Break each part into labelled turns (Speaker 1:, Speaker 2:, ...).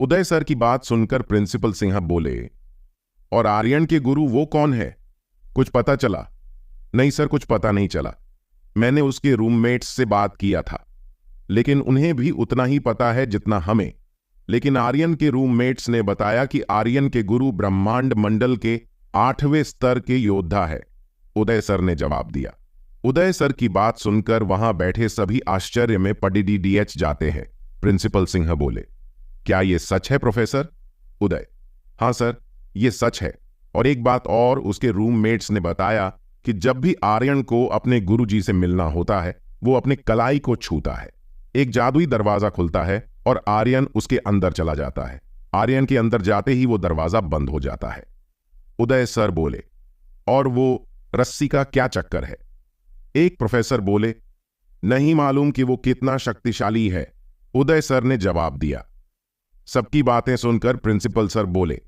Speaker 1: उदय sir की बात सुनकर प्रिंसिपल सिंह बोले, और आर्यन के गुरु वो कौन है? कुछ पता चला? नहीं सर, कुछ पता नहीं चला। मैंने उसके रूममेट्स से बात किया था, लेकिन उन्हें भी उतना ही पता है जितना हमें। लेकिन आर्यन के रूममेट्स ने बताया कि आर्यन के गुरु ब्रह्मांड मंडल के 8वें स्तर के योद्धा है, उदय सर ने जवाब दिया। उदय सर की बात सुनकर वहां बैठे सभी आश्चर्य में पडीडीएच जाते हैं। प्रिंसिपल सिंह बोले, क्या यह सच है प्रोफेसर? उदय, हां सर, यह सच है। और एक बात और, उसके रूममेट्स ने बताया कि जब भी आर्यन को अपने गुरुजी से मिलना होता है, वो अपने कलाई को छूता है, एक जादुई दरवाजा खुलता है और आर्यन उसके अंदर चला जाता है। आर्यन के अंदर जाते ही वो दरवाजा बंद हो जाता है। उदय सर बोले, और वो रस्सी का क्या चक्कर है? एक प्रोफेसर बोले, नहीं मालूम कि वो कितना शक्तिशाली है, उदय सर ने जवाब दिया। सबकी बातें सुनकर प्रिंसिपल सर बोले,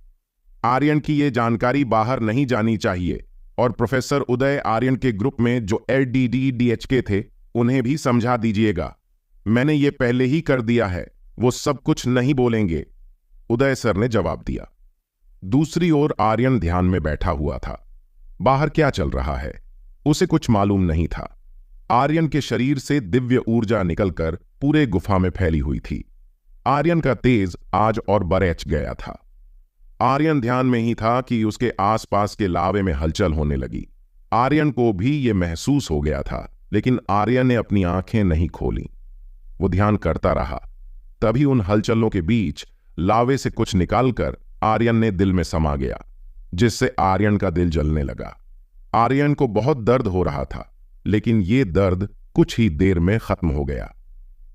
Speaker 1: आर्यन की ये जानकारी बाहर नहीं जानी चाहिए, और प्रोफेसर उदय आर्यन के ग्रुप में जो LDDDHK थे उन्हें भी समझा दीजिएगा। मैंने ये पहले ही कर दिया है, वो सब कुछ नहीं बोलेंगे, उदय सर ने जवाब दिया। दूसरी ओर आर्यन ध्यान में बैठा हुआ था। बाहर क्या चल रहा है उसे कुछ मालूम नहीं था। आर्यन के शरीर से दिव्य ऊर्जा निकलकर पूरे गुफा में फैली हुई थी। आर्यन का तेज आज और बरैच गया था। आर्यन ध्यान में ही था कि उसके आसपास के लावे में हलचल होने लगी। आर्यन को भी यह महसूस हो गया था, लेकिन आर्यन ने अपनी आंखें नहीं खोली। वो ध्यान करता रहा। तभी उन हलचलों के बीच लावे से कुछ निकालकर आर्यन ने दिल में समा गया, जिससे आर्यन का दिल जलने लगा। आर्यन को बहुत दर्द हो रहा था, लेकिन ये दर्द कुछ ही देर में खत्म हो गया।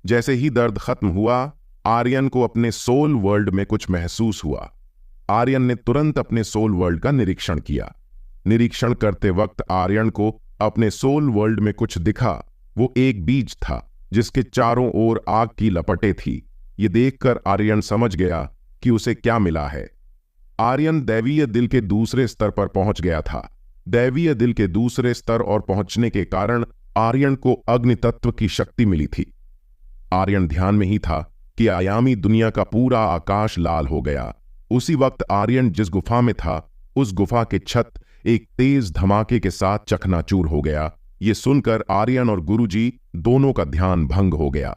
Speaker 1: जैसे ही दर्द खत्म हुआ, आर्यन को अपने सोल वर्ल्ड में कुछ महसूस हुआ। आर्यन ने तुरंत अपने सोल वर्ल्ड का निरीक्षण किया। निरीक्षण करते वक्त आर्यन को अपने सोल वर्ल्ड में कुछ दिखा। वो एक बीज था जिसके चारों ओर आग की लपटें थी। ये देखकर आर्यन समझ गया कि उसे क्या मिला है। आर्यन दैवीय दिल के दूसरे स्तर पर पहुंच गया था। दैवीय दिल के दूसरे स्तर और पहुंचने के कारण आर्यन को अग्नि तत्व की शक्ति मिली थी। आर्यन ध्यान में ही था कि आयामी दुनिया का पूरा आकाश लाल हो गया। उसी वक्त आर्यन जिस गुफा में था, उस गुफा के छत एक तेज धमाके के साथ चकनाचूर हो गया। ये सुनकर आर्यन और गुरुजी दोनों का ध्यान भंग हो गया।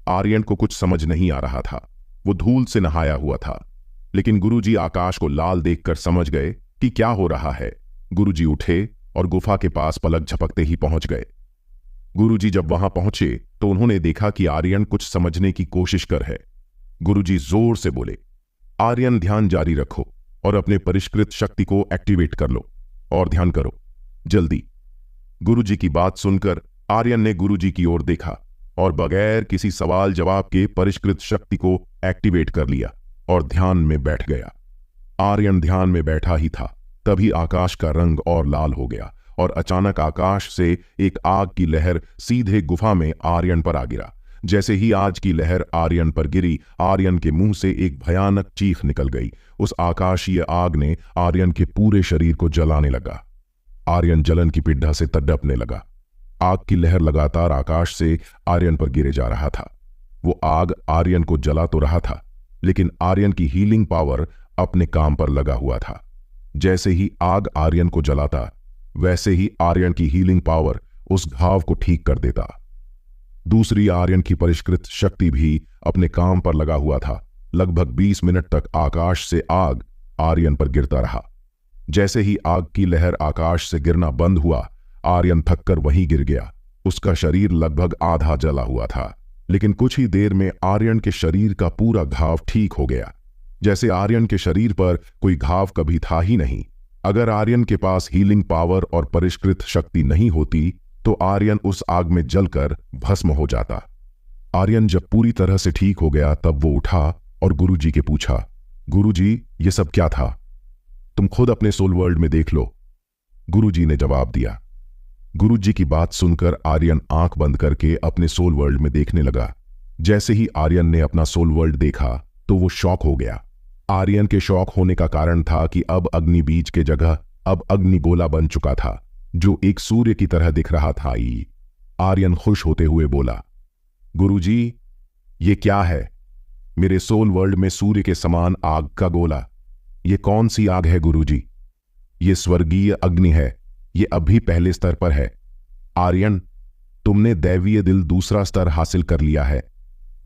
Speaker 1: आर्यन को कुछ समझ नहीं आ रहा था। वो धूल से नहाया हुआ था, लेकिन गुरुजी आकाश को लाल देखकर समझ गए कि क्या हो रहा है। गुरुजी उठे और गुफा के पास पलक झपकते ही पहुंच गए। गुरुजी जब वहां पहुंचे तो उन्होंने देखा कि आर्यन कुछ समझने की कोशिश कर है। गुरुजी जोर से बोले, आर्यन ध्यान जारी रखो और अपने परिष्कृत शक्ति को एक्टिवेट कर लो और ध्यान करो, जल्दी। गुरुजी की बात सुनकर आर्यन ने गुरुजी की ओर देखा और बगैर किसी सवाल जवाब के परिष्कृत शक्ति को एक्टिवेट कर लिया और ध्यान में बैठ गया। आर्यन ध्यान में बैठा ही था, तभी आकाश का रंग और लाल हो गया और अचानक आकाश से एक आग की लहर सीधे गुफा में आर्यन पर आ गिरा। जैसे ही आज की लहर आर्यन पर गिरी, आर्यन के मुंह से एक भयानक चीख निकल गई। उस आकाशीय आग ने आर्यन के पूरे शरीर को जलाने लगा। आर्यन जलन की पिड्ढा से तड़पने लगा। आग की लहर लगातार आकाश से आर्यन पर गिरे जा रहा था। वो आग आर्यन को जला तो रहा था, लेकिन आर्यन की हीलिंग पावर अपने काम पर लगा हुआ था। जैसे ही आग आर्यन को जलाता, वैसे ही आर्यन की हीलिंग पावर उस घाव को ठीक कर देता। दूसरी आर्यन की परिष्कृत शक्ति भी अपने काम पर लगा हुआ था। लगभग 20 मिनट तक आकाश से आग आर्यन पर गिरता रहा। जैसे ही आग की लहर आकाश से गिरना बंद हुआ, आर्यन थककर वहीं गिर गया। उसका शरीर लगभग आधा जला हुआ था, लेकिन कुछ ही देर में आर्यन के शरीर का पूरा घाव ठीक हो गया, जैसे आर्यन के शरीर पर कोई घाव कभी था ही नहीं। अगर आर्यन के पास हीलिंग पावर और परिष्कृत शक्ति नहीं होती तो आर्यन उस आग में जलकर भस्म हो जाता। आर्यन जब पूरी तरह से ठीक हो गया तब वो उठा और गुरुजी के पूछा, गुरुजी ये सब क्या था? तुम खुद अपने सोल वर्ल्ड में देख लो, गुरुजी ने जवाब दिया। गुरुजी की बात सुनकर आर्यन आंख बंद करके अपने सोल वर्ल्ड में देखने लगा। जैसे ही आर्यन ने अपना सोल वर्ल्ड देखा तो वो शॉक हो गया। आर्यन के शॉक होने का कारण था कि अब अग्नि बीज के जगह अब अग्नि गोला बन चुका था, जो एक सूर्य की तरह दिख रहा था। आर्यन खुश होते हुए बोला, गुरुजी ये क्या है? मेरे सोल वर्ल्ड में सूर्य के समान आग का गोला। ये कौन सी आग है गुरुजी? ये स्वर्गीय अग्नि है। ये अभी पहले स्तर पर है। आर्यन, तुमने दैवीय दिल दूसरा स्तर हासिल कर लिया है,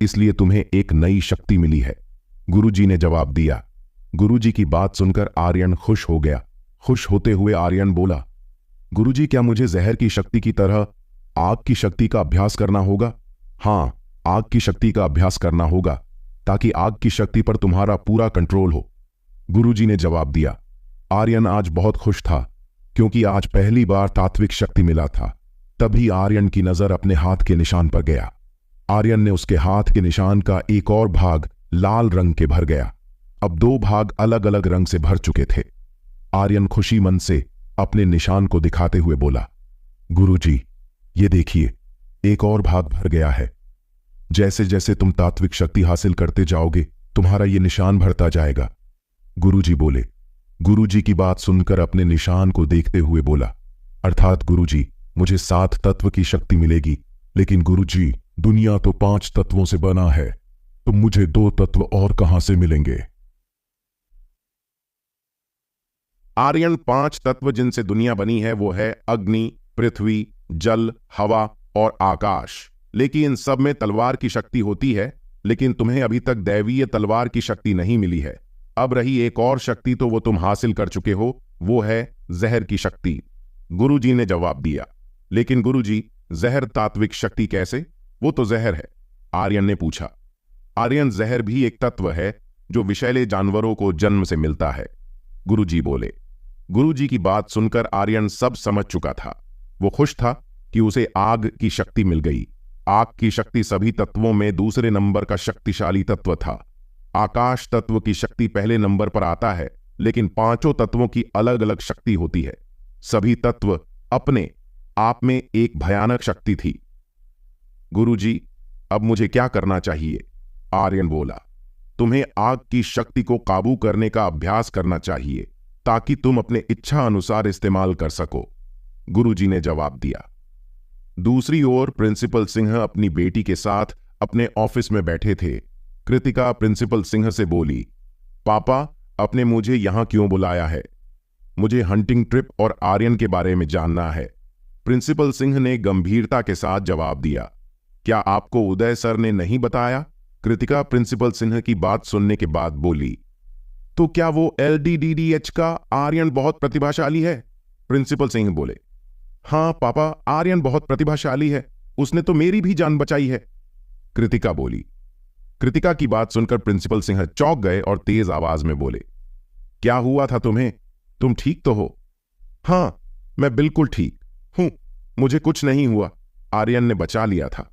Speaker 1: इसलिए तुम्हें एक नई शक्ति मिली है, गुरुजी ने जवाब दिया। गुरुजी की बात सुनकर आर्यन खुश हो गया। खुश होते हुए आर्यन बोला, गुरुजी, क्या मुझे जहर की शक्ति की तरह आग की शक्ति का अभ्यास करना होगा? हाँ, आग की शक्ति का अभ्यास करना होगा, ताकि आग की शक्ति पर तुम्हारा पूरा कंट्रोल हो, गुरुजी ने जवाब दिया। आर्यन आज बहुत खुश था, क्योंकि आज पहली बार तात्विक शक्ति मिला था। तभी आर्यन की नजर अपने हाथ के निशान पर गया। आर्यन ने उसके हाथ के निशान का एक और भाग लाल रंग के भर गया। अब 2 भाग अलग अलग रंग से भर चुके थे। आर्यन खुशी मन से अपने निशान को दिखाते हुए बोला, गुरुजी, ये देखिए, एक और भाग भर गया है। जैसे जैसे तुम तात्विक शक्ति हासिल करते जाओगे, तुम्हारा ये निशान भरता जाएगा, गुरुजी बोले। गुरुजी की बात सुनकर अपने निशान को देखते हुए बोला, अर्थात गुरुजी, मुझे 7 तत्व की शक्ति मिलेगी, लेकिन गुरुजी, दुनिया तो 5 तत्वों से बना है, तो मुझे 2 तत्व और कहां से मिलेंगे? आर्यन 5 तत्व जिनसे दुनिया बनी है वो है अग्नि, पृथ्वी, जल, हवा और आकाश। लेकिन इन सब में तलवार की शक्ति होती है, लेकिन तुम्हें अभी तक दैवीय तलवार की शक्ति नहीं मिली है। अब रही एक और शक्ति, तो वो तुम हासिल कर चुके हो, वो है जहर की शक्ति, गुरुजी ने जवाब दिया। लेकिन गुरुजी, जहर तात्विक शक्ति कैसे? वो तो जहर है, आर्यन ने पूछा। आर्यन, जहर भी एक तत्व है जो विषैले जानवरों को जन्म से मिलता है, गुरुजी बोले। गुरुजी की बात सुनकर आर्यन सब समझ चुका था। वो खुश था कि उसे आग की शक्ति मिल गई। आग की शक्ति सभी तत्वों में दूसरे नंबर का शक्तिशाली तत्व था। आकाश तत्व की शक्ति पहले नंबर पर आता है, लेकिन 5 तत्वों की अलग अलग शक्ति होती है। सभी तत्व अपने आप में एक भयानक शक्ति थी। गुरुजी, अब मुझे क्या करना चाहिए? आर्यन बोला। तुम्हें आग की शक्ति को काबू करने का अभ्यास करना चाहिए, ताकि तुम अपने इच्छा अनुसार इस्तेमाल कर सको, गुरुजी ने जवाब दिया। दूसरी ओर प्रिंसिपल सिंह अपनी बेटी के साथ अपने ऑफिस में बैठे थे। कृतिका प्रिंसिपल सिंह से बोली, पापा, आपने मुझे यहां क्यों बुलाया है? मुझे हंटिंग ट्रिप और आर्यन के बारे में जानना है। प्रिंसिपल सिंह ने गंभीरता के साथ जवाब दिया। क्या आपको उदय सर ने नहीं बताया? कृतिका प्रिंसिपल सिंह की बात सुनने के बाद बोली। तो क्या वो LDDDH का आर्यन बहुत प्रतिभाशाली है? प्रिंसिपल सिंह बोले। हाँ पापा, आर्यन बहुत प्रतिभाशाली है, उसने तो मेरी भी जान बचाई है, कृतिका बोली। कृतिका की बात सुनकर प्रिंसिपल सिंह चौंक गए और तेज आवाज में बोले, क्या हुआ था तुम्हें? तुम ठीक तो हो? हाँ, मैं बिल्कुल ठीक हूं, मुझे कुछ नहीं हुआ, आर्यन ने बचा लिया था,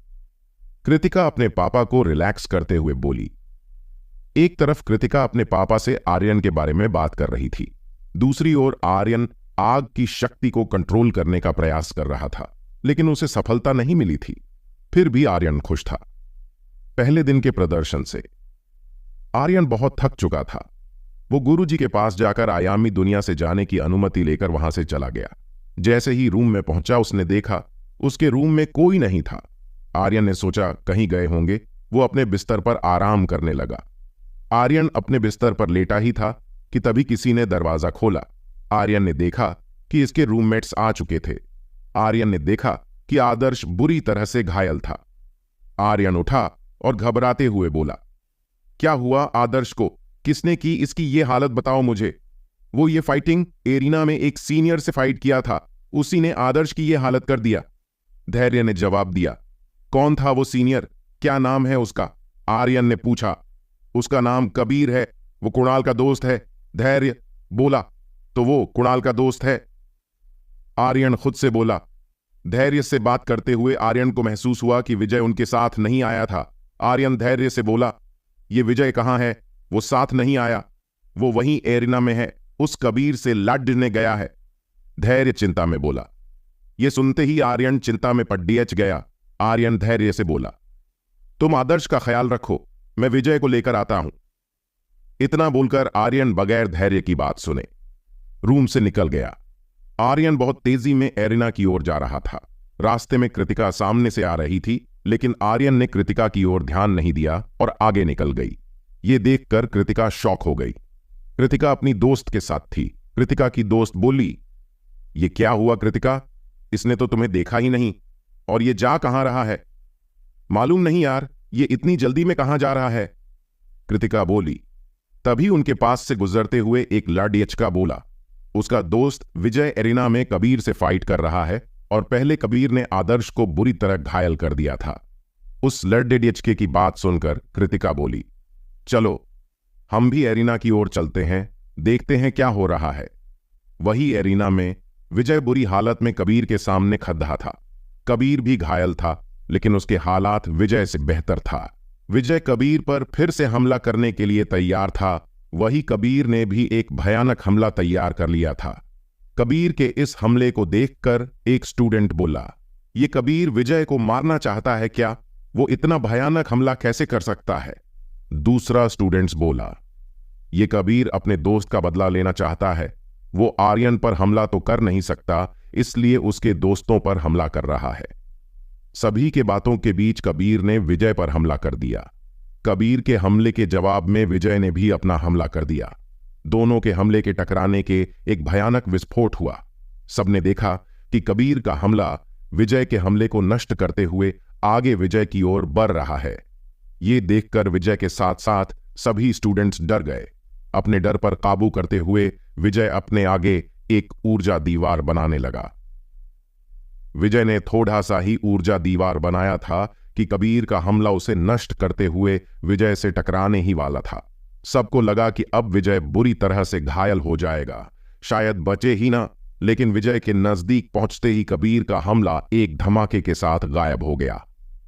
Speaker 1: कृतिका अपने पापा को रिलैक्स करते हुए बोली। एक तरफ कृतिका अपने पापा से आर्यन के बारे में बात कर रही थी, दूसरी ओर आर्यन आग की शक्ति को कंट्रोल करने का प्रयास कर रहा था, लेकिन उसे सफलता नहीं मिली थी। फिर भी आर्यन खुश था। पहले दिन के प्रदर्शन से आर्यन बहुत थक चुका था। वो गुरुजी के पास जाकर आयामी दुनिया से जाने की अनुमति लेकर वहां से चला गया। जैसे ही रूम में पहुंचा, उसने देखा उसके रूम में कोई नहीं था। आर्यन ने सोचा कहीं गए होंगे। वो अपने बिस्तर पर आराम करने लगा। आर्यन अपने बिस्तर पर लेटा ही था कि तभी किसी ने दरवाजा खोला। आर्यन ने देखा कि इसके रूममेट्स आ चुके थे। आर्यन ने देखा कि आदर्श बुरी तरह से घायल था। आर्यन उठा और घबराते हुए बोला, क्या हुआ आदर्श को? किसने की इसकी ये हालत, बताओ मुझे। वो ये फाइटिंग एरिना में एक सीनियर से फाइट किया था, उसी ने आदर्श की ये हालत कर दिया, धैर्य ने जवाब दिया। कौन था वो सीनियर? क्या नाम है उसका? आर्यन ने पूछा। उसका नाम कबीर है, वो कुणाल का दोस्त है, धैर्य बोला। तो वो कुणाल का दोस्त है? आर्यन खुद से बोला। धैर्य से बात करते हुए आर्यन को महसूस हुआ कि विजय उनके साथ नहीं आया था। आर्यन धैर्य से बोला, ये विजय कहाँ है? वो साथ नहीं आया, वो वहीं एरिना में है, उस कबीर से लड़ने गया है, धैर्य चिंता में बोला। ये सुनते ही आर्यन चिंता में पड़ियच गया। आर्यन धैर्य से बोला, तुम आदर्श का ख्याल रखो, मैं विजय को लेकर आता हूं। इतना बोलकर आर्यन बगैर धैर्य की बात सुने रूम से निकल गया। आर्यन बहुत तेजी में एरिना की ओर जा रहा था। रास्ते में कृतिका सामने से आ रही थी, लेकिन आर्यन ने कृतिका की ओर ध्यान नहीं दिया और आगे निकल गई। ये देखकर कृतिका शॉक हो गई। कृतिका अपनी दोस्त के साथ थी। कृतिका की दोस्त बोली, ये क्या हुआ कृतिका? इसने तो तुम्हें देखा ही नहीं, और ये जा कहां रहा है? मालूम नहीं यार, ये इतनी जल्दी में कहां जा रहा है? कृतिका बोली। तभी उनके पास से गुजरते हुए एक लाडियचका बोला, उसका दोस्त विजय एरिना में कबीर से फाइट कर रहा है और पहले कबीर ने आदर्श को बुरी तरह घायल कर दिया था। उस लड़डेडियचके की बात सुनकर कृतिका बोली, चलो हम भी एरिना की ओर चलते हैं, देखते हैं क्या हो रहा है। वही एरिना में विजय बुरी हालत में कबीर के सामने खड़ा था। कबीर भी घायल था, लेकिन उसके हालात विजय से बेहतर था। विजय कबीर पर फिर से हमला करने के लिए तैयार था। वही कबीर ने भी एक भयानक हमला तैयार कर लिया था। कबीर के इस हमले को देखकर एक स्टूडेंट बोला, ये कबीर विजय को मारना चाहता है क्या? वो इतना भयानक हमला कैसे कर सकता है? दूसरा स्टूडेंट्स बोला, ये कबीर अपने दोस्त का बदला लेना चाहता है। वो आर्यन पर हमला तो कर नहीं सकता, इसलिए उसके दोस्तों पर हमला कर रहा है। सभी के बातों के बीच कबीर ने विजय पर हमला कर दिया। कबीर के हमले के जवाब में विजय ने भी अपना हमला कर दिया। दोनों के हमले के टकराने के एक भयानक विस्फोट हुआ। सबने देखा कि कबीर का हमला विजय के हमले को नष्ट करते हुए आगे विजय की ओर बढ़ रहा है। ये देखकर विजय के साथ साथ सभी स्टूडेंट्स डर गए। अपने डर पर काबू करते हुए विजय अपने आगे एक ऊर्जा दीवार बनाने लगा। विजय ने थोड़ा सा ही ऊर्जा दीवार बनाया था कि कबीर का हमला उसे नष्ट करते हुए विजय से टकराने ही वाला था। सबको लगा कि अब विजय बुरी तरह से घायल हो जाएगा, शायद बचे ही ना। लेकिन विजय के नजदीक पहुंचते ही कबीर का हमला एक धमाके के साथ गायब हो गया।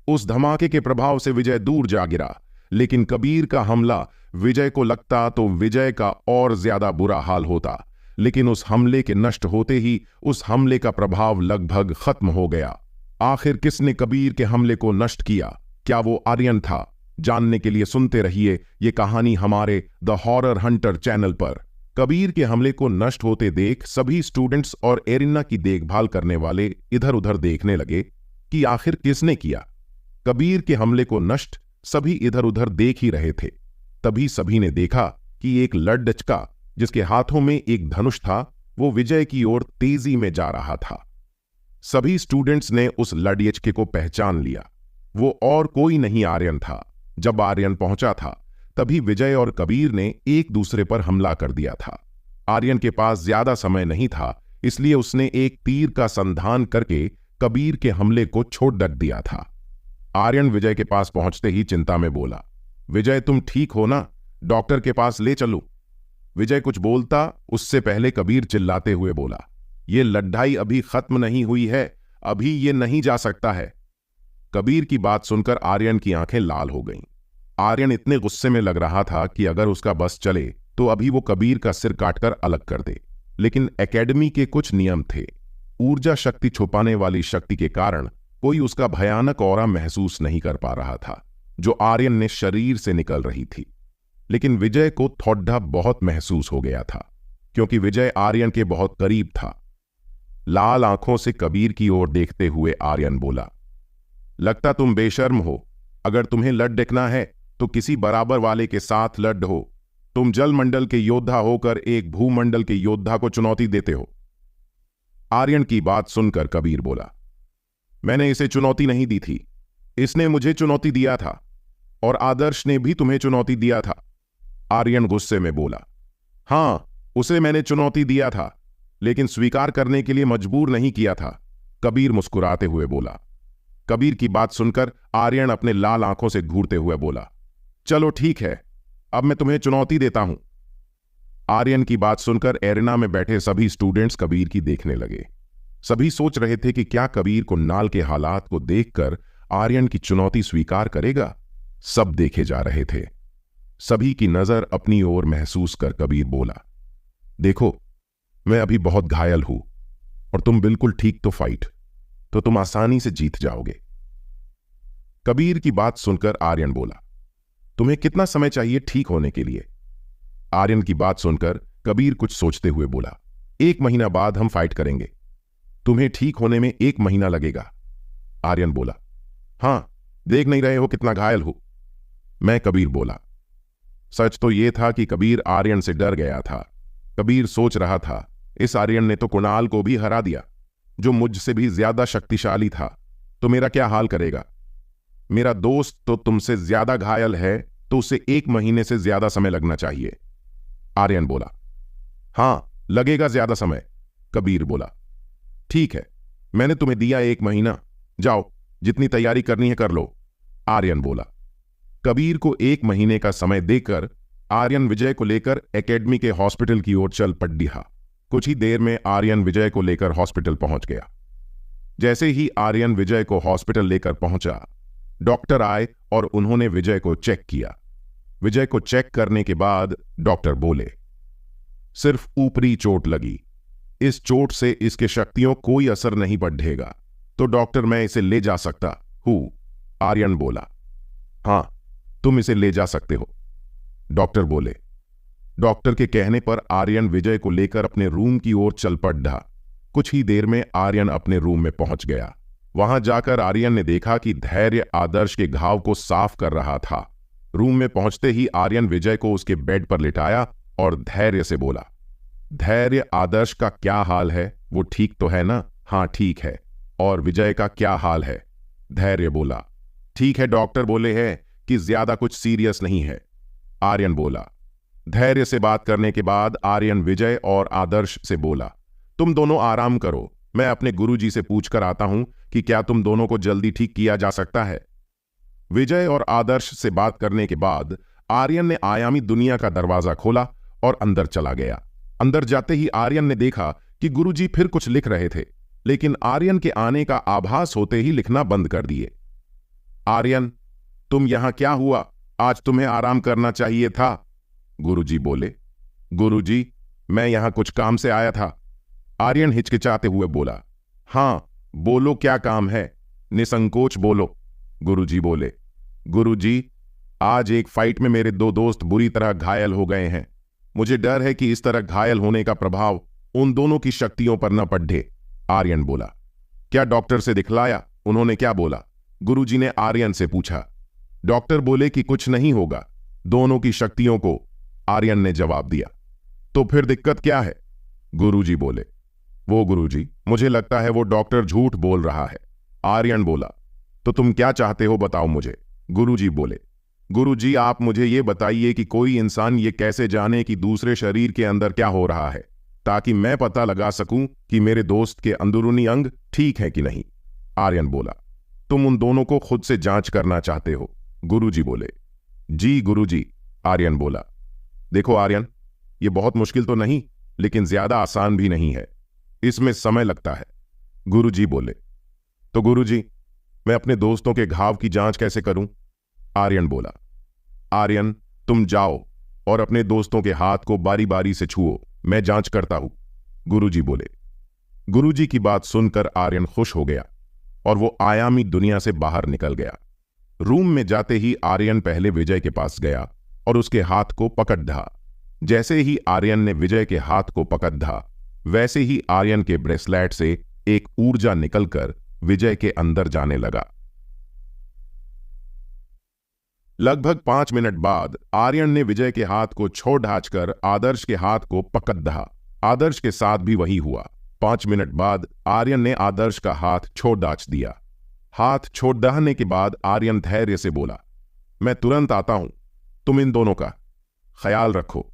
Speaker 1: उस धमाके के प्रभाव से विजय दूर जा गिरा, लेकिन कबीर का हमला विजय को लगता तो विजय का और ज्यादा बुरा हाल होता। लेकिन उस हमले के नष्ट होते ही उस हमले का प्रभाव लगभग खत्म हो गया। आखिर किसने कबीर के हमले को नष्ट किया? क्या वो आर्यन था? जानने के लिए सुनते रहिए ये कहानी हमारे द हॉरर हंटर चैनल पर। कबीर के हमले को नष्ट होते देख सभी स्टूडेंट्स और एरिना की देखभाल करने वाले इधर उधर देखने लगे कि आखिर किसने किया। कबीर के हमले को नष्ट सभी इधर उधर देख ही रहे थे। तभी सभी ने देखा कि एक लड़डचका जिसके हाथों में एक धनुष था, वो विजय की ओर तेजी में जा रहा था। सभी स्टूडेंट्स ने उस लड़यचके को पहचान लिया। वो और कोई नहीं आर्यन था। जब आर्यन पहुंचा था तभी विजय और कबीर ने एक दूसरे पर हमला कर दिया था। आर्यन के पास ज्यादा समय नहीं था, इसलिए उसने एक तीर का संधान करके कबीर के हमले को छोड़ दिया था। आर्यन विजय के पास पहुंचते ही चिंता में बोला, विजय तुम ठीक हो ना? डॉक्टर के पास ले चलूं? विजय कुछ बोलता उससे पहले कबीर चिल्लाते हुए बोला, ये लड़ाई अभी खत्म नहीं हुई है, अभी ये नहीं जा सकता है। कबीर की बात सुनकर आर्यन की आंखें लाल हो गईं। आर्यन इतने गुस्से में लग रहा था कि अगर उसका बस चले तो अभी वो कबीर का सिर काटकर अलग कर दे। लेकिन एकेडमी के कुछ नियम थे। ऊर्जा शक्ति छुपाने वाली शक्ति के कारण कोई उसका भयानक ऑरा महसूस नहीं कर पा रहा था जो आर्यन ने शरीर से निकल रही थी। लेकिन विजय को थोड़ा बहुत महसूस हो गया था, क्योंकि विजय आर्यन के बहुत करीब था। लाल आंखों से कबीर की ओर देखते हुए आर्यन बोला, लगता तुम बेशर्म हो। अगर तुम्हें लड़ देखना है तो किसी बराबर वाले के साथ लड़ हो। तुम जल मंडल के योद्धा होकर एक भूमंडल के योद्धा को चुनौती देते हो। आर्यन की बात सुनकर कबीर बोला, मैंने इसे चुनौती नहीं दी थी, इसने मुझे चुनौती दिया था, और आदर्श ने भी तुम्हें चुनौती दिया था। आर्यन गुस्से में बोला, हां, उसे मैंने चुनौती दिया था, लेकिन स्वीकार करने के लिए मजबूर नहीं किया था। कबीर मुस्कुराते हुए बोला। कबीर की बात सुनकर आर्यन अपने लाल आंखों से घूरते हुए बोला, चलो ठीक है, अब मैं तुम्हें चुनौती देता हूं। आर्यन की बात सुनकर एरिना में बैठे सभी स्टूडेंट्स कबीर की देखने लगे। सभी सोच रहे थे कि क्या कबीर को नाल के हालात को देखकर आर्यन की चुनौती स्वीकार करेगा। सब देखे जा रहे थे। सभी की नजर अपनी ओर महसूस कर कबीर बोला, देखो, मैं अभी बहुत घायल हूं और तुम बिल्कुल ठीक तो तुम आसानी से जीत जाओगे। कबीर की बात सुनकर आर्यन बोला, तुम्हें कितना समय चाहिए ठीक होने के लिए? आर्यन की बात सुनकर कबीर कुछ सोचते हुए बोला, 1 महीना बाद हम फाइट करेंगे। तुम्हें ठीक होने में 1 महीना लगेगा। आर्यन बोला, हां, देख नहीं रहे हो कितना घायल हूं? मैं कबीर बोला। सच तो ये था कि कबीर आर्यन से डर गया था। कबीर सोच रहा था, इस आर्यन ने तो कुणाल को भी हरा दिया, जो मुझसे भी ज्यादा शक्तिशाली था, तो मेरा क्या हाल करेगा। मेरा दोस्त तो तुमसे ज्यादा घायल है, तो उसे 1 महीने से ज्यादा समय लगना चाहिए। आर्यन बोला। हां, लगेगा ज्यादा समय। कबीर बोला। ठीक है, मैंने तुम्हें दिया 1 महीना, जाओ जितनी तैयारी करनी है कर लो। आर्यन बोला। कबीर को 1 महीने का समय देकर आर्यन विजय को लेकर एकेडमी के हॉस्पिटल की ओर चल पड़ा। कुछ ही देर में आर्यन विजय को लेकर हॉस्पिटल पहुंच गया। जैसे ही आर्यन विजय को हॉस्पिटल लेकर पहुंचा, डॉक्टर आए और उन्होंने विजय को चेक किया। विजय को चेक करने के बाद डॉक्टर बोले, सिर्फ ऊपरी चोट लगी, इस चोट से इसके शक्तियों कोई असर नहीं पड़ेगा, तो डॉक्टर मैं इसे ले जा सकता हूं। आर्यन बोला। हां, तुम इसे ले जा सकते हो, डॉक्टर बोले। डॉक्टर के कहने पर आर्यन विजय को लेकर अपने रूम की ओर चल पड़ा। कुछ ही देर में आर्यन अपने रूम में पहुंच गया। वहां जाकर आर्यन ने देखा कि धैर्य आदर्श के घाव को साफ कर रहा था। रूम में पहुंचते ही आर्यन विजय को उसके बेड पर लिटाया और धैर्य से बोला, धैर्य आदर्श का क्या हाल है, वो ठीक तो है ना। हां ठीक है। और विजय का क्या हाल है। धैर्य बोला, ठीक है, डॉक्टर बोले हैं कि ज्यादा कुछ सीरियस नहीं है। आर्यन बोला। धैर्य से बात करने के बाद आर्यन विजय और आदर्श से बोला, तुम दोनों आराम करो, मैं अपने गुरुजी से पूछकर आता हूं कि क्या तुम दोनों को जल्दी ठीक किया जा सकता है। विजय और आदर्श से बात करने के बाद आर्यन ने आयामी दुनिया का दरवाजा खोला और अंदर चला गया। अंदर जाते ही आर्यन ने देखा कि गुरुजी फिर कुछ लिख रहे थे, लेकिन आर्यन के आने का आभास होते ही लिखना बंद कर दिए। आर्यन, तुम यहां क्या हुआ, आज तुम्हें आराम करना चाहिए था। गुरुजी बोले। गुरुजी, मैं यहां कुछ काम से आया था। आर्यन हिचकिचाते हुए बोला। हां बोलो, क्या काम है, निसंकोच बोलो। गुरुजी बोले। गुरुजी, आज एक फाइट में मेरे 2 दोस्त बुरी तरह घायल हो गए हैं। मुझे डर है कि इस तरह घायल होने का प्रभाव उन दोनों की शक्तियों पर न पड़े। आर्यन बोला। क्या डॉक्टर से दिखलाया, उन्होंने क्या बोला। गुरुजी ने आर्यन से पूछा। डॉक्टर बोले कि कुछ नहीं होगा, दोनों की शक्तियों को। आर्यन ने जवाब दिया। तो फिर दिक्कत क्या है। गुरुजी बोले। वो गुरुजी, मुझे लगता है वो डॉक्टर झूठ बोल रहा है। आर्यन बोला। तो तुम क्या चाहते हो, बताओ मुझे। गुरुजी बोले। गुरुजी, आप मुझे ये बताइए कि कोई इंसान ये कैसे जाने कि दूसरे शरीर के अंदर क्या हो रहा है, ताकि मैं पता लगा सकूं कि मेरे दोस्त के अंदरूनी अंग ठीक है कि नहीं। आर्यन बोला। तुम उन दोनों को खुद से जांच करना चाहते हो। गुरुजी बोले। जी गुरुजी। आर्यन बोला। देखो आर्यन, ये बहुत मुश्किल तो नहीं, लेकिन ज्यादा आसान भी नहीं है, इसमें समय लगता है। गुरुजी बोले। तो गुरुजी, मैं अपने दोस्तों के घाव की जांच कैसे करूं। आर्यन बोला। आर्यन, तुम जाओ और अपने दोस्तों के हाथ को बारी बारी से छुओ, मैं जांच करता हूं। गुरुजी बोले। गुरुजी की बात सुनकर आर्यन खुश हो गया और वो आयामी दुनिया से बाहर निकल गया। रूम में जाते ही आर्यन पहले विजय के पास गया और उसके हाथ को पकड़ा। जैसे ही आर्यन ने विजय के हाथ को पकड़ा, वैसे ही आर्यन के ब्रेसलेट से एक ऊर्जा निकलकर विजय के अंदर जाने लगा। लगभग 5 मिनट बाद आर्यन ने विजय के हाथ को छोड़ ढांचकर आदर्श के हाथ को पकड़ा। आदर्श के साथ भी वही हुआ। 5 मिनट बाद आर्यन ने आदर्श का हाथ छोड़ ढांच दिया। हाथ छोड़ दहने के बाद आर्यन धैर्य से बोला, मैं तुरंत आता हूं, तुम इन दोनों का ख्याल रखो।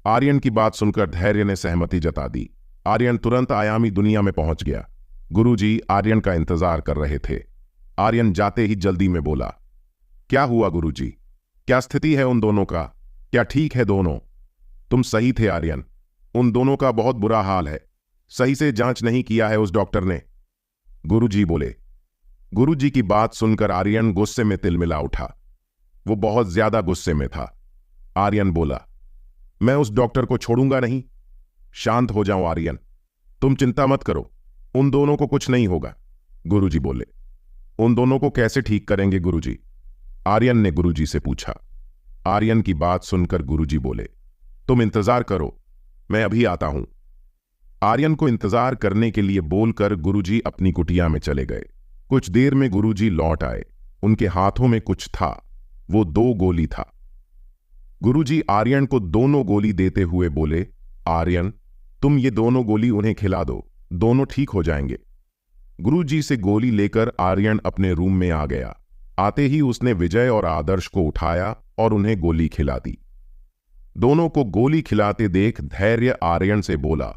Speaker 1: आर्यन की बात सुनकर धैर्य ने सहमति जता दी। आर्यन तुरंत आयामी दुनिया में पहुंच गया। गुरुजी आर्यन का इंतजार कर रहे थे। आर्यन जाते ही जल्दी में बोला, क्या हुआ गुरुजी, क्या स्थिति है उन दोनों का, क्या ठीक है दोनों। तुम सही थे आर्यन, उन दोनों का बहुत बुरा हाल है, सही से जांच नहीं किया है उस डॉक्टर ने। गुरुजी बोले। गुरुजी की बात सुनकर आर्यन गुस्से में तिलमिला उठा। वो बहुत ज्यादा गुस्से में था। आर्यन बोला, मैं उस डॉक्टर को छोड़ूंगा नहीं। शांत हो जाओ आर्यन, तुम चिंता मत करो, उन दोनों को कुछ नहीं होगा। गुरुजी बोले। उन दोनों को कैसे ठीक करेंगे गुरुजी। आर्यन ने गुरुजी से पूछा। आर्यन की बात सुनकर गुरुजी बोले, तुम इंतजार करो, मैं अभी आता हूं। आर्यन को इंतजार करने के लिए बोलकर गुरुजी अपनी कुटिया में चले गए। कुछ देर में गुरुजी लौट आए। उनके हाथों में कुछ था, वो 2 गोली था। गुरुजी आर्यन को दोनों गोली देते हुए बोले, आर्यन, तुम ये दोनों गोली उन्हें खिला दो, दोनों ठीक हो जाएंगे। गुरुजी से गोली लेकर आर्यन अपने रूम में आ गया। आते ही उसने विजय और आदर्श को उठाया और उन्हें गोली खिला दी। दोनों को गोली खिलाते देख धैर्य आर्यन से बोला,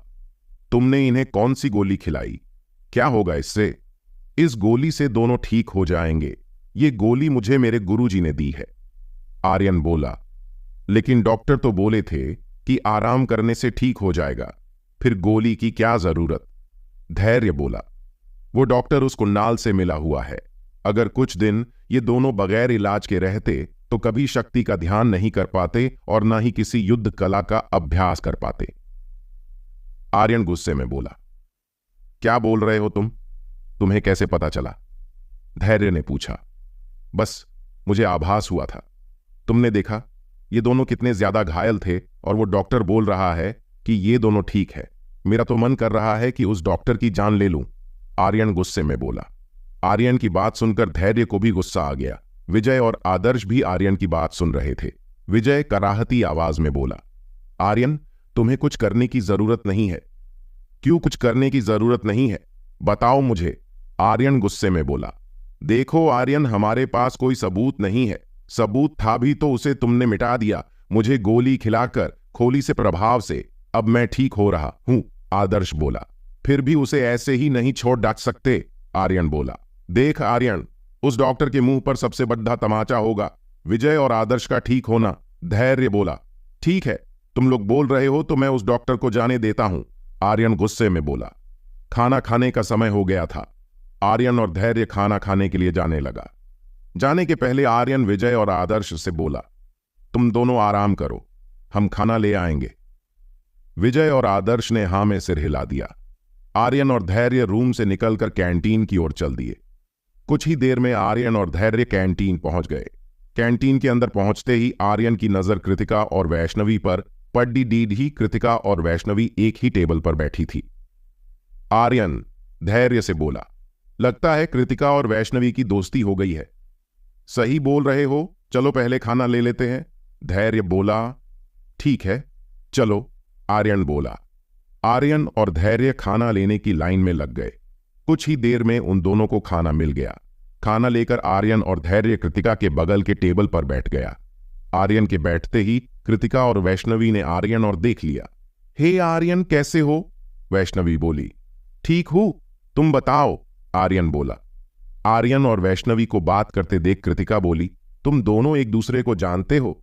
Speaker 1: तुमने इन्हें कौन सी गोली खिलाई? क्या होगा इससे? इस गोली से दोनों ठीक हो जाएंगे। ये गोली मुझे मेरे गुरुजी ने दी है। आर्यन बोला, लेकिन डॉक्टर तो बोले थे कि आराम करने से ठीक हो जाएगा, फिर गोली की क्या जरूरत? धैर्य बोला, वो डॉक्टर उस कुणाल से मिला हुआ है। अगर कुछ दिन ये दोनों बगैर इलाज के रहते तो कभी शक्ति का ध्यान नहीं कर पाते और ना ही किसी युद्ध कला का अभ्यास कर पाते। आर्यन गुस्से में बोला, क्या बोल रहे हो तुम? तुम्हें कैसे पता चला? धैर्य ने पूछा। बस मुझे आभास हुआ था। तुमने देखा ये दोनों कितने ज्यादा घायल थे और वो डॉक्टर बोल रहा है कि ये दोनों ठीक है। मेरा तो मन कर रहा है कि उस डॉक्टर की जान ले लूं। आर्यन गुस्से में बोला। आर्यन की बात सुनकर धैर्य को भी गुस्सा आ गया। विजय और आदर्श भी आर्यन की बात सुन रहे थे। विजय कराहती आवाज में बोला, आर्यन, तुम्हें कुछ करने की जरूरत नहीं है। क्यों कुछ करने की जरूरत नहीं है? बताओ मुझे। आर्यन गुस्से में बोला, देखो आर्यन, हमारे पास कोई सबूत नहीं है। सबूत था भी तो उसे तुमने मिटा दिया, मुझे गोली खिलाकर, खोली से प्रभाव से। अब मैं ठीक हो रहा हूं। आदर्श बोला। फिर भी उसे ऐसे ही नहीं छोड़ डाक सकते। आर्यन बोला। देख आर्यन, उस डॉक्टर के मुंह पर सबसे बड़ा तमाचा होगा विजय और आदर्श का ठीक होना। धैर्य बोला। ठीक है, तुम लोग बोल रहे हो तो मैं उस डॉक्टर को जाने देता हूं। आर्यन गुस्से में बोला। खाना खाने का समय हो गया था। आर्यन और धैर्य खाना खाने के लिए जाने लगा। जाने के पहले आर्यन विजय और आदर्श से बोला, तुम दोनों आराम करो, हम खाना ले आएंगे। विजय और आदर्श ने हां में सिर हिला दिया। आर्यन और धैर्य रूम से निकलकर कैंटीन की ओर चल दिए। कुछ ही देर में आर्यन और धैर्य कैंटीन पहुंच गए। कैंटीन के अंदर पहुंचते ही आर्यन की नजर कृतिका और वैष्णवी पर पड़ी। डीड ही कृतिका और वैष्णवी एक ही टेबल पर बैठी थी। आर्यन धैर्य से बोला, लगता है कृतिका और वैष्णवी की दोस्ती हो गई है। सही बोल रहे हो, चलो पहले खाना ले लेते हैं। धैर्य बोला। ठीक है, चलो। आर्यन बोला। आर्यन और धैर्य खाना लेने की लाइन में लग गए। कुछ ही देर में उन दोनों को खाना मिल गया। खाना लेकर आर्यन और धैर्य कृतिका के बगल के टेबल पर बैठ गया। आर्यन के बैठते ही कृतिका और वैष्णवी ने आर्यन और देख लिया। हे आर्यन, कैसे हो? वैष्णवी बोली। ठीक हूं, तुम बताओ। आर्यन बोला। आर्यन और वैष्णवी को बात करते देख कृतिका बोली, तुम दोनों एक दूसरे को जानते हो?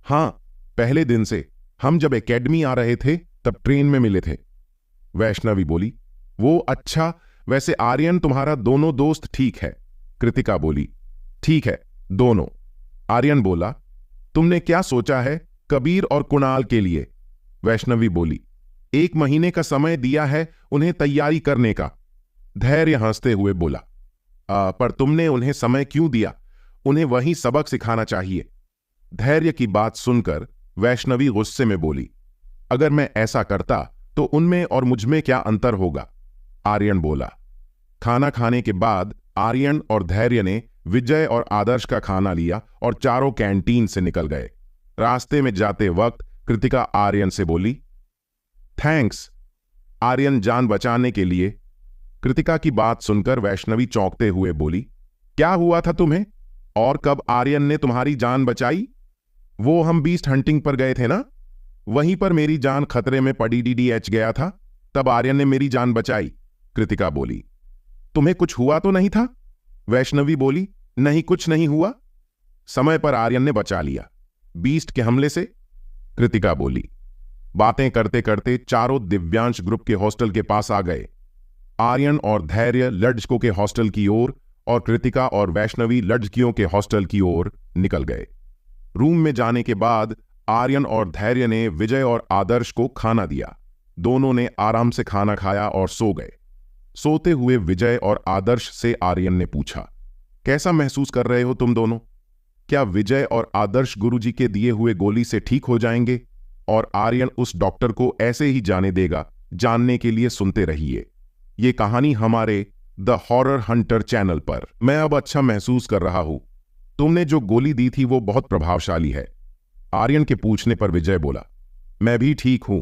Speaker 1: हां, पहले दिन से। हम जब एकेडमी आ रहे थे तब ट्रेन में मिले थे। वैष्णवी बोली। वो अच्छा, वैसे आर्यन तुम्हारा दोनों दोस्त ठीक है? कृतिका बोली। ठीक है, दोनों। आर्यन बोला। तुमने क्या सोचा है कबीर और कुणाल के लिए? वैष्णवी बोली। 1 महीने का समय दिया है उन्हें तैयारी करने का। धैर्य हंसते हुए बोला, पर तुमने उन्हें समय क्यों दिया? उन्हें वहीं सबक सिखाना चाहिए। धैर्य की बात सुनकर वैष्णवी गुस्से में बोली, अगर मैं ऐसा करता तो उनमें और मुझमें क्या अंतर होगा? आर्यन बोला। खाना खाने के बाद आर्यन और धैर्य ने विजय और आदर्श का खाना लिया और चारों कैंटीन से निकल गए। रास्ते में जाते वक्त कृतिका आर्यन से बोली, थैंक्स आर्यन, जान बचाने के लिए। कृतिका की बात सुनकर वैष्णवी चौंकते हुए बोली, क्या हुआ था तुम्हें? और कब आर्यन ने तुम्हारी जान बचाई? वो हम बीस्ट हंटिंग पर गए थे ना, वहीं पर मेरी जान खतरे में पड़ी। डीडीएच गया था, तब आर्यन ने मेरी जान बचाई। कृतिका बोली। तुम्हें कुछ हुआ तो नहीं था? वैष्णवी बोली। नहीं, कुछ नहीं हुआ। समय पर आर्यन ने बचा लिया बीस्ट के हमले से। कृतिका बोली। बातें करते करते चारों दिव्यांश ग्रुप के हॉस्टल के पास आ गए। आर्यन और धैर्य लड़कों के हॉस्टल की ओर और कृतिका और वैष्णवी लड़कियों के हॉस्टल की ओर निकल गए। रूम में जाने के बाद आर्यन और धैर्य ने विजय और आदर्श को खाना दिया। दोनों ने आराम से खाना खाया और सो गए। सोते हुए विजय और आदर्श से आर्यन ने पूछा, कैसा महसूस कर रहे हो तुम दोनों? क्या विजय और आदर्श गुरुजी के दिए हुए गोली से ठीक हो जाएंगे और आर्यन उस डॉक्टर को ऐसे ही जाने देगा? जानने के लिए सुनते रहिए ये कहानी हमारे द हॉरर हंटर चैनल पर। मैं अब अच्छा महसूस कर रहा हूं। तुमने जो गोली दी थी वो बहुत प्रभावशाली है। आर्यन के पूछने पर विजय बोला, मैं भी ठीक हूं।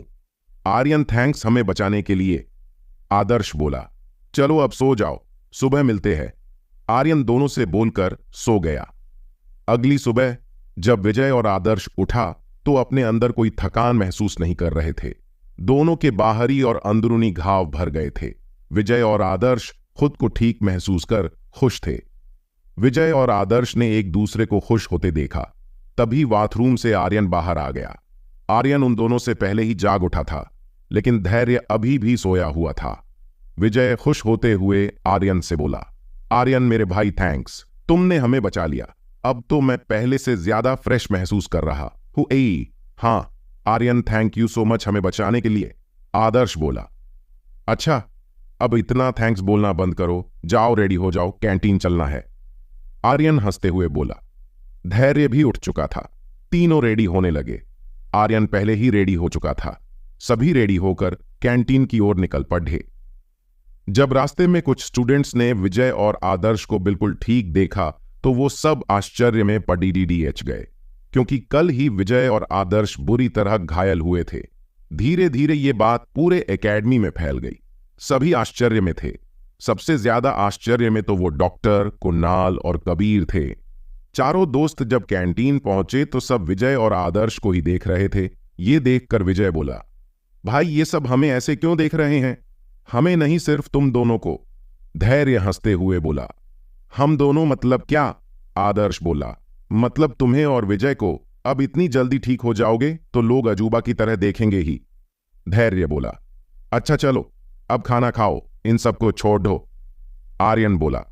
Speaker 1: आर्यन, थैंक्स हमें बचाने के लिए। आदर्श बोला, चलो अब सो जाओ, सुबह मिलते हैं। आर्यन दोनों से बोलकर सो गया। अगली सुबह जब विजय और आदर्श उठा तो अपने अंदर कोई थकान महसूस नहीं कर रहे थे। दोनों के बाहरी और अंदरूनी घाव भर गए थे। विजय और आदर्श खुद को ठीक महसूस कर खुश थे। विजय और आदर्श ने एक दूसरे को खुश होते देखा। तभी बाथरूम से आर्यन बाहर आ गया। आर्यन उन दोनों से पहले ही जाग उठा था, लेकिन धैर्य अभी भी सोया हुआ था। विजय खुश होते हुए आर्यन से बोला, आर्यन मेरे भाई, थैंक्स, तुमने हमें बचा लिया। अब तो मैं पहले से ज्यादा फ्रेश महसूस कर रहा हूं। हाँ Aryan, thank you so much हमें बचाने के लिए। आदर्श बोला, अच्छा अब इतना थैंक्स बोलना बंद करो, जाओ रेडी हो जाओ, कैंटीन चलना है। आर्यन हंसते हुए बोला। धैर्य भी उठ चुका था। तीनों रेडी होने लगे। आर्यन पहले ही रेडी हो चुका था। सभी रेडी होकर कैंटीन की ओर निकल पड़े। जब रास्ते में कुछ स्टूडेंट्स ने विजय और आदर्श को बिल्कुल ठीक देखा तो वो सब आश्चर्य में पड़ीडीएच गए, क्योंकि कल ही विजय और आदर्श बुरी तरह घायल हुए थे। धीरे धीरे ये बात पूरे एकेडमी में फैल गई। सभी आश्चर्य में थे। सबसे ज्यादा आश्चर्य में तो वो डॉक्टर, कुणाल और कबीर थे। चारों दोस्त जब कैंटीन पहुंचे तो सब विजय और आदर्श को ही देख रहे थे। ये देखकर विजय बोला, भाई ये सब हमें ऐसे क्यों देख रहे हैं? हमें नहीं, सिर्फ तुम दोनों को। धैर्य हंसते हुए बोला, हम दोनों मतलब क्या? आदर्श बोला, मतलब तुम्हें और विजय को। अब इतनी जल्दी ठीक हो जाओगे तो लोग अजूबा की तरह देखेंगे ही। धैर्य बोला, अच्छा चलो अब खाना खाओ, इन सबको छोड़ दो। आर्यन बोला।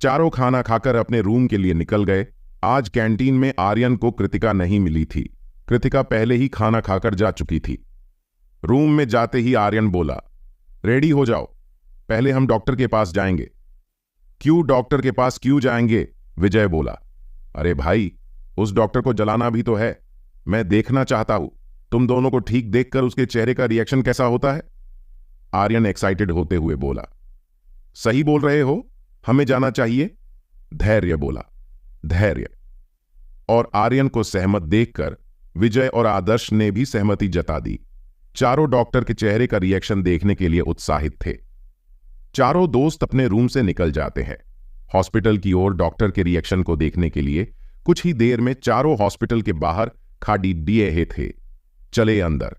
Speaker 1: चारों खाना खाकर अपने रूम के लिए निकल गए। आज कैंटीन में आर्यन को कृतिका नहीं मिली थी। कृतिका पहले ही खाना खाकर जा चुकी थी। रूम में जाते ही आर्यन बोला, रेडी हो जाओ, पहले हम डॉक्टर के पास जाएंगे। क्यों डॉक्टर के पास क्यों जाएंगे? विजय बोला, अरे भाई उस डॉक्टर को जलाना भी तो है। मैं देखना चाहता हूं तुम दोनों को ठीक देखकर उसके चेहरे का रिएक्शन कैसा होता है। आर्यन एक्साइटेड होते हुए बोला, सही बोल रहे हो, हमें जाना चाहिए। धैर्य बोला। धैर्य और आर्यन को सहमत देखकर विजय और आदर्श ने भी सहमति जता दी। चारों डॉक्टर के चेहरे का रिएक्शन देखने के लिए उत्साहित थे। चारों दोस्त अपने रूम से निकल जाते हैं। हॉस्पिटल की ओर डॉक्टर के रिएक्शन को देखने के लिए कुछ ही देर में चारों हॉस्पिटल के बाहर खाड़ी दिए थे। चले अंदर।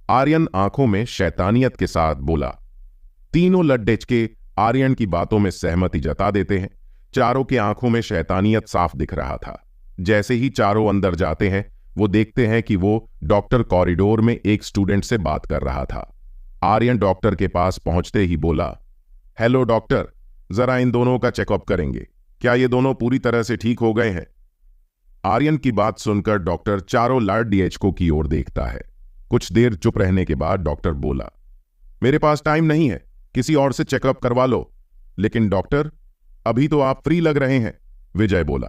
Speaker 1: आर्यन आंखों में शैतानियत के साथ बोला। तीनों लड्डेच के आर्यन की बातों में सहमति जता देते हैं। चारों के आंखों में शैतानियत साफ दिख रहा था। जैसे ही चारों अंदर जाते हैं वो देखते हैं कि वो डॉक्टर कॉरिडोर में एक स्टूडेंट से बात कर रहा था। आर्यन डॉक्टर के पास पहुंचते ही बोला, हेलो डॉक्टर, जरा इन दोनों का चेकअप करेंगे, क्या ये दोनों पूरी तरह से ठीक हो गए हैं? आर्यन की बात सुनकर डॉक्टर चारों लड़डेचको की ओर देखता है। कुछ देर चुप रहने के बाद डॉक्टर बोला, मेरे पास टाइम नहीं है, किसी और से चेकअप करवा लो। लेकिन डॉक्टर, अभी तो आप फ्री लग रहे हैं, विजय बोला।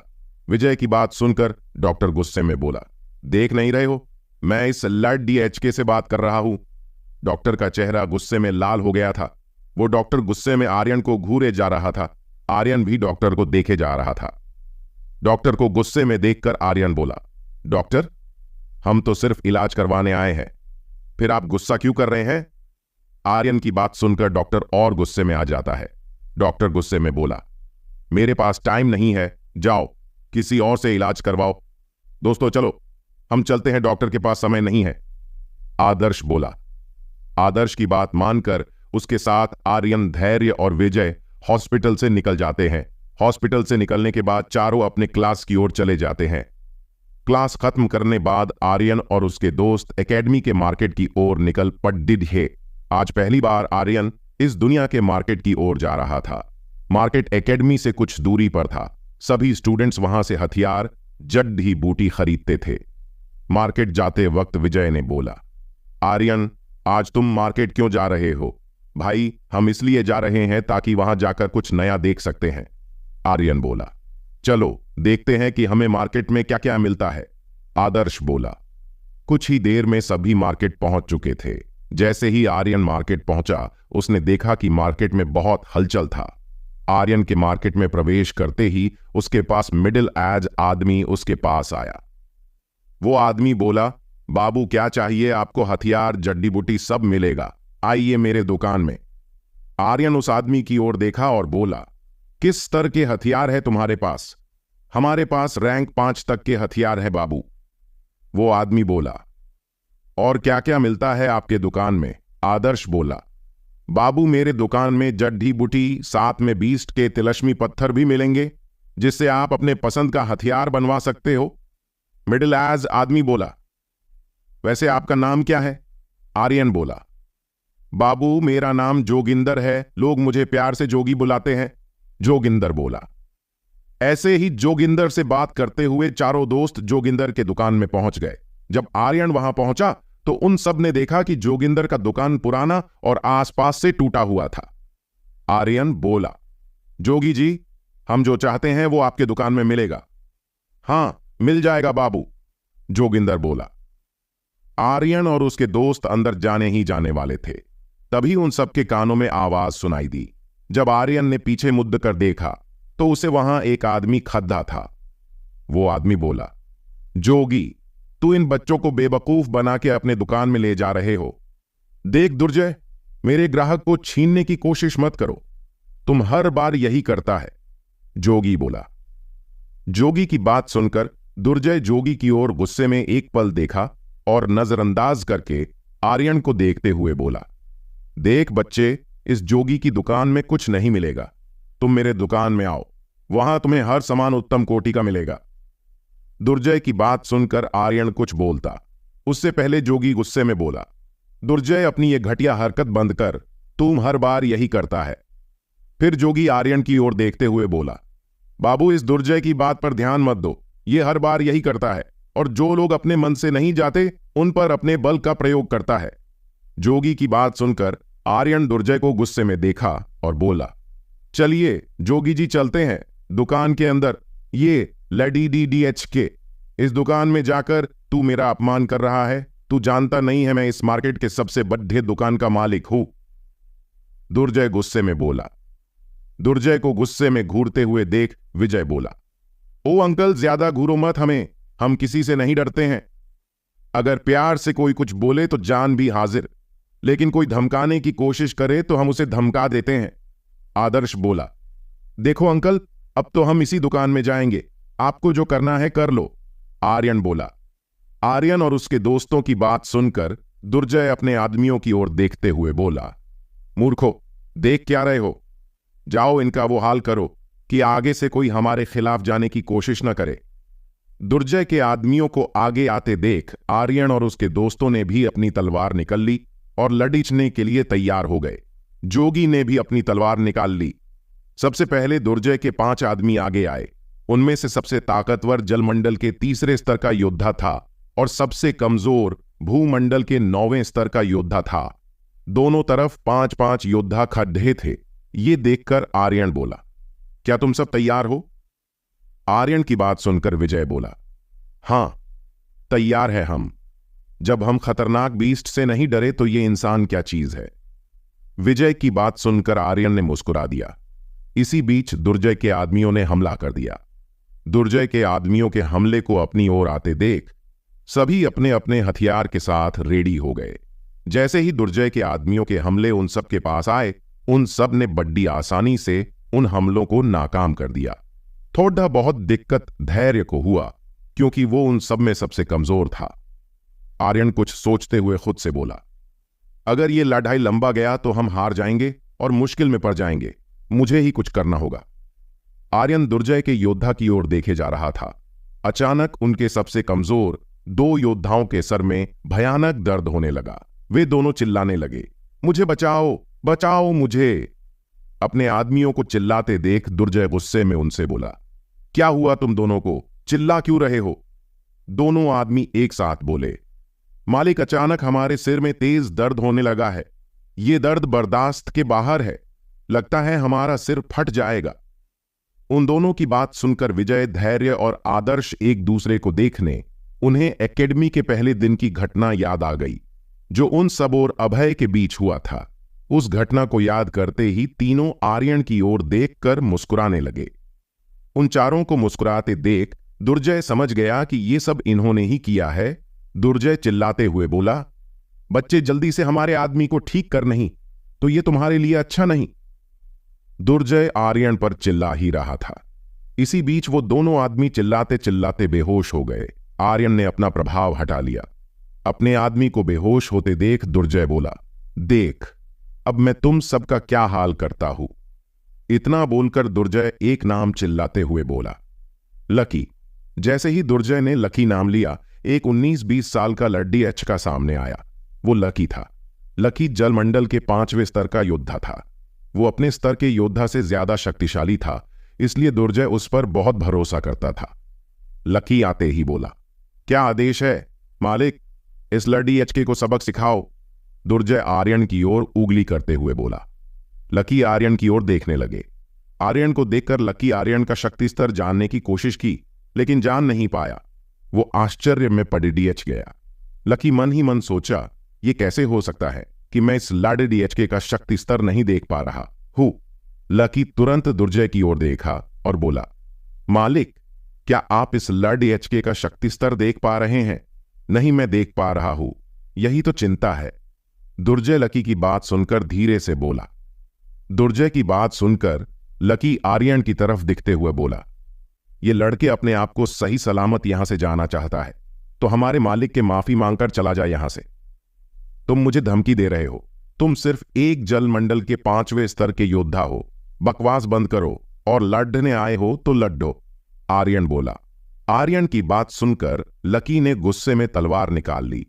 Speaker 1: विजय की बात सुनकर डॉक्टर गुस्से में बोला, देख नहीं रहे हो, मैं इस लड़डीएचके से बात कर रहा हूं। डॉक्टर का चेहरा गुस्से में लाल हो गया था। वो डॉक्टर गुस्से में आर्यन को घूरे जा रहा था। आर्यन भी डॉक्टर को देखे जा रहा था। डॉक्टर को गुस्से में देखकर आर्यन बोला, डॉक्टर, हम तो सिर्फ इलाज करवाने आए हैं, फिर आप गुस्सा क्यों कर रहे हैं? आर्यन की बात सुनकर डॉक्टर और गुस्से में आ जाता है। डॉक्टर गुस्से में बोला, मेरे पास टाइम नहीं है, जाओ किसी और से इलाज करवाओ। दोस्तों चलो हम चलते हैं, डॉक्टर के पास समय नहीं है। आदर्श बोला। आदर्श की बात मानकर उसके साथ आर्यन, धैर्य और विजय हॉस्पिटल से निकल जाते हैं। हॉस्पिटल से निकलने के बाद चारों अपने क्लास की ओर चले जाते हैं। क्लास खत्म करने बाद आर्यन और उसके दोस्त एकेडमी के मार्केट की ओर निकल पड़े है। आज पहली बार आर्यन इस दुनिया के मार्केट की ओर जा रहा था। मार्केट एकेडमी से कुछ दूरी पर था। सभी स्टूडेंट्स वहां से हथियार, जड्डी बूटी खरीदते थे। मार्केट जाते वक्त विजय ने बोला, आर्यन, आज तुम मार्केट क्यों जा रहे हो? भाई, हम इसलिए जा रहे हैं ताकि वहां जाकर कुछ नया देख सकते हैं। आर्यन बोला, चलो देखते हैं कि हमें मार्केट में क्या क्या मिलता है। आदर्श बोला। कुछ ही देर में सभी मार्केट पहुंच चुके थे। जैसे ही आर्यन मार्केट पहुंचा, उसने देखा कि मार्केट में बहुत हलचल था। आर्यन के मार्केट में प्रवेश करते ही उसके पास मिडिल एज आदमी उसके पास आया। वो आदमी बोला, बाबू क्या चाहिए आपको? हथियार, जड्डी बूटी सब मिलेगा, आइए मेरे दुकान में। आर्यन उस आदमी की ओर देखा और बोला, किस स्तर के हथियार है तुम्हारे पास? हमारे पास रैंक 5 तक के हथियार है बाबू। वो आदमी बोला, और क्या क्या मिलता है आपके दुकान में? आदर्श बोला, बाबू मेरे दुकान में जड्डी बूटी, साथ में 20 के तिलस्मी पत्थर भी मिलेंगे, जिससे आप अपने पसंद का हथियार बनवा सकते हो। मिडिल एज आदमी बोला, वैसे आपका नाम क्या है? आर्यन बोला, बाबू मेरा नाम जोगिंदर है, लोग मुझे प्यार से जोगी बुलाते हैं। जोगिंदर बोला। ऐसे ही जोगिंदर से बात करते हुए चारों दोस्त जोगिंदर के दुकान में पहुंच गए। जब आर्यन वहां पहुंचा तो उन सब ने देखा कि जोगिंदर का दुकान पुराना और आसपास से टूटा हुआ था। आर्यन बोला, जोगी जी, हम जो चाहते हैं वो आपके दुकान में मिलेगा। हां, मिल जाएगा बाबू, जोगिंदर बोला। आर्यन और उसके दोस्त अंदर जाने ही जाने वाले थे, तभी उन सबके कानों में आवाज सुनाई दी। जब आर्यन ने पीछे मुड़ कर देखा तो उसे वहां एक आदमी खड़ा था। वो आदमी बोला, जोगी, तू इन बच्चों को बेवकूफ बना के अपने दुकान में ले जा रहे हो। देख दुर्जय, मेरे ग्राहक को छीनने की कोशिश मत करो, तुम हर बार यही करता है, जोगी बोला। जोगी की बात सुनकर दुर्जय जोगी की ओर गुस्से में एक पल देखा और नजरअंदाज करके आर्यन को देखते हुए बोला, देख बच्चे, इस जोगी की दुकान में कुछ नहीं मिलेगा, तुम मेरे दुकान में आओ, वहां तुम्हें हर सामान उत्तम कोटि का मिलेगा। दुर्जय की बात सुनकर आर्यन कुछ बोलता, उससे पहले जोगी गुस्से में बोला, दुर्जय अपनी ये घटिया हरकत बंद कर, तुम हर बार यही करता है। फिर जोगी आर्यन की ओर देखते हुए बोला, बाबू इस दुर्जय की बात पर ध्यान मत दो, ये हर बार यही करता है और जो लोग अपने मन से नहीं जाते उन पर अपने बल का प्रयोग करता है। जोगी की बात सुनकर आर्यन दुर्जय को गुस्से में देखा और बोला, चलिए जोगी जी चलते हैं दुकान के अंदर, ये LDDDH के इस दुकान में जाकर तू मेरा अपमान कर रहा है, तू जानता नहीं है मैं इस मार्केट के सबसे बड़े दुकान का मालिक हूं। दुर्जय गुस्से में बोला। दुर्जय को गुस्से में घूरते हुए देख विजय बोला, ओ अंकल ज्यादा घूरो मत हमें, हम किसी से नहीं डरते हैं। अगर प्यार से कोई कुछ बोले तो जान भी हाजिर, लेकिन कोई धमकाने की कोशिश करे तो हम उसे धमका देते हैं। आदर्श बोला, देखो अंकल, अब तो हम इसी दुकान में जाएंगे, आपको जो करना है कर लो। आर्यन बोला। आर्यन और उसके दोस्तों की बात सुनकर दुर्जय अपने आदमियों की ओर देखते हुए बोला, मूर्खो, देख क्या रहे हो, जाओ इनका वो हाल करो कि आगे से कोई हमारे खिलाफ जाने की कोशिश न करे। दुर्जय के आदमियों को आगे आते देख आर्यन और उसके दोस्तों ने भी अपनी तलवार निकाल ली और लड़ीचने के लिए तैयार हो गए। जोगी ने भी अपनी तलवार निकाल ली। सबसे पहले दुर्जय के 5 आदमी आगे आए। उनमें से सबसे ताकतवर जलमंडल के 3रे स्तर का योद्धा था और सबसे कमजोर भूमंडल के 9वें स्तर का योद्धा था। दोनों तरफ 5-5 योद्धा खड़े थे। ये देखकर आर्यन बोला, क्या तुम सब तैयार हो? आर्यन की बात सुनकर विजय बोला, हां, तैयार है हम। जब हम खतरनाक बीस्ट से नहीं डरे तो ये इंसान क्या चीज है। विजय की बात सुनकर आर्यन ने मुस्कुरा दिया। इसी बीच दुर्जय के आदमियों ने हमला कर दिया। दुर्जय के आदमियों के हमले को अपनी ओर आते देख सभी अपने अपने हथियार के साथ रेडी हो गए। जैसे ही दुर्जय के आदमियों के हमले उन सब के पास आए, उन सब ने बड़ी आसानी से उन हमलों को नाकाम कर दिया। थोड़ा बहुत दिक्कत धैर्य को हुआ क्योंकि वो उन सब में सबसे कमजोर था। आर्यन कुछ सोचते हुए खुद से बोला, अगर ये लड़ाई लंबा गया तो हम हार जाएंगे और मुश्किल में पड़ जाएंगे, मुझे ही कुछ करना होगा। आर्यन दुर्जय के योद्धा की ओर देखे जा रहा था। अचानक उनके सबसे कमजोर 2 योद्धाओं के सर में भयानक दर्द होने लगा। वे दोनों चिल्लाने लगे, मुझे बचाओ, बचाओ मुझे। अपने आदमियों को चिल्लाते देख दुर्जय गुस्से में उनसे बोला, क्या हुआ तुम दोनों को, चिल्ला क्यों रहे हो? दोनों आदमी एक साथ बोले, मालिक, अचानक हमारे सिर में तेज दर्द होने लगा है। ये दर्द बर्दाश्त के बाहर है, लगता है हमारा सिर फट जाएगा। उन दोनों की बात सुनकर विजय, धैर्य और आदर्श एक दूसरे को देखने उन्हें एकेडमी के पहले दिन की घटना याद आ गई जो उन सब और अभय के बीच हुआ था। उस घटना को याद करते ही तीनों आर्यन की ओर देखकर मुस्कुराने लगे। उन चारों को मुस्कुराते देख दुर्जय समझ गया कि ये सब इन्होंने ही किया है। दुर्जय चिल्लाते हुए बोला, बच्चे जल्दी से हमारे आदमी को ठीक कर, नहीं तो ये तुम्हारे लिए अच्छा नहीं। दुर्जय आर्यन पर चिल्ला ही रहा था। इसी बीच वो दोनों आदमी चिल्लाते चिल्लाते बेहोश हो गए। आर्यन ने अपना प्रभाव हटा लिया। अपने आदमी को बेहोश होते देख दुर्जय बोला, देख अब मैं तुम सबका क्या हाल करता हूं। इतना बोलकर दुर्जय एक नाम चिल्लाते हुए बोला, लकी। जैसे ही दुर्जय ने लकी नाम लिया, एक 19-20 साल का लड्डी एच का सामने आया। वो लकी था। लकी जलमंडल के 5वें स्तर का योद्धा था। वो अपने स्तर के योद्धा से ज्यादा शक्तिशाली था, इसलिए दुर्जय उस पर बहुत भरोसा करता था। लकी आते ही बोला, क्या आदेश है मालिक, इस लड्डी एचके को सबक सिखाओ। दुर्जय आर्यन की ओर उंगली करते हुए बोला। लकी आर्यन की ओर देखने लगे। आर्यन को देखकर लकी आर्यन का शक्ति स्तर जानने की कोशिश की, लेकिन जान नहीं पाया। वो आश्चर्य में पड़ डीएच गया। लकी मन ही मन सोचा, ये कैसे हो सकता है कि मैं इस लाडे डीएचके का शक्ति स्तर नहीं देख पा रहा हूं। लकी तुरंत दुर्जय की ओर देखा और बोला, मालिक क्या आप इस लाडे डीएचके का शक्ति स्तर देख पा रहे हैं? नहीं, मैं देख पा रहा हूं, यही तो चिंता है। दुर्जय लकी की बात सुनकर धीरे से बोला। दुर्जय की बात सुनकर लकी आर्यन की तरफ दिखते हुए बोला, ये लड़के अपने आप को सही सलामत यहां से जाना चाहता है, तो हमारे मालिक के माफी मांगकर चला जा यहां से। तुम मुझे धमकी दे रहे हो। तुम सिर्फ एक जल मंडल के 5वें स्तर के योद्धा हो। बकवास बंद करो और लड़ने आए हो तो लड़ो, आर्यन बोला। आर्यन की बात सुनकर लकी ने गुस्से में तलवार निकाल ली।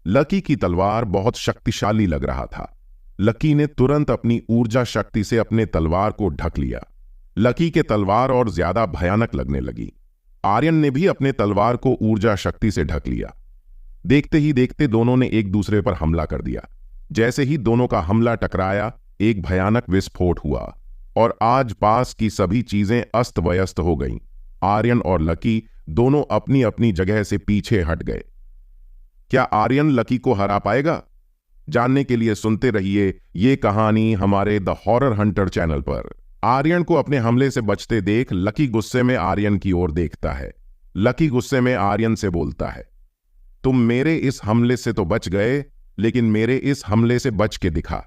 Speaker 1: लकी की तलवार बहुत शक्तिशाली लग रहा था। लकी ने तुरंत अपनी ऊर्जा शक्ति से अपने तलवार को ढक लिया। लकी के तलवार और ज्यादा भयानक लगने लगी। आर्यन ने भी अपने तलवार को ऊर्जा शक्ति से ढक लिया। देखते ही देखते दोनों ने एक दूसरे पर हमला कर दिया। जैसे ही दोनों का हमला टकराया, एक भयानक विस्फोट हुआ और आज पास की सभी चीजें अस्त व्यस्त हो गईं। आर्यन और लकी दोनों अपनी अपनी जगह से पीछे हट गए। क्या आर्यन लकी को हरा पाएगा? जानने के लिए सुनते रहिए ये कहानी हमारे द हॉरर हंटर चैनल पर। आर्यन को अपने हमले से बचते देख लकी गुस्से में आर्यन की ओर देखता है। लकी गुस्से में आर्यन से बोलता है, तुम मेरे इस हमले से तो बच गए, लेकिन मेरे इस हमले से बच के दिखा।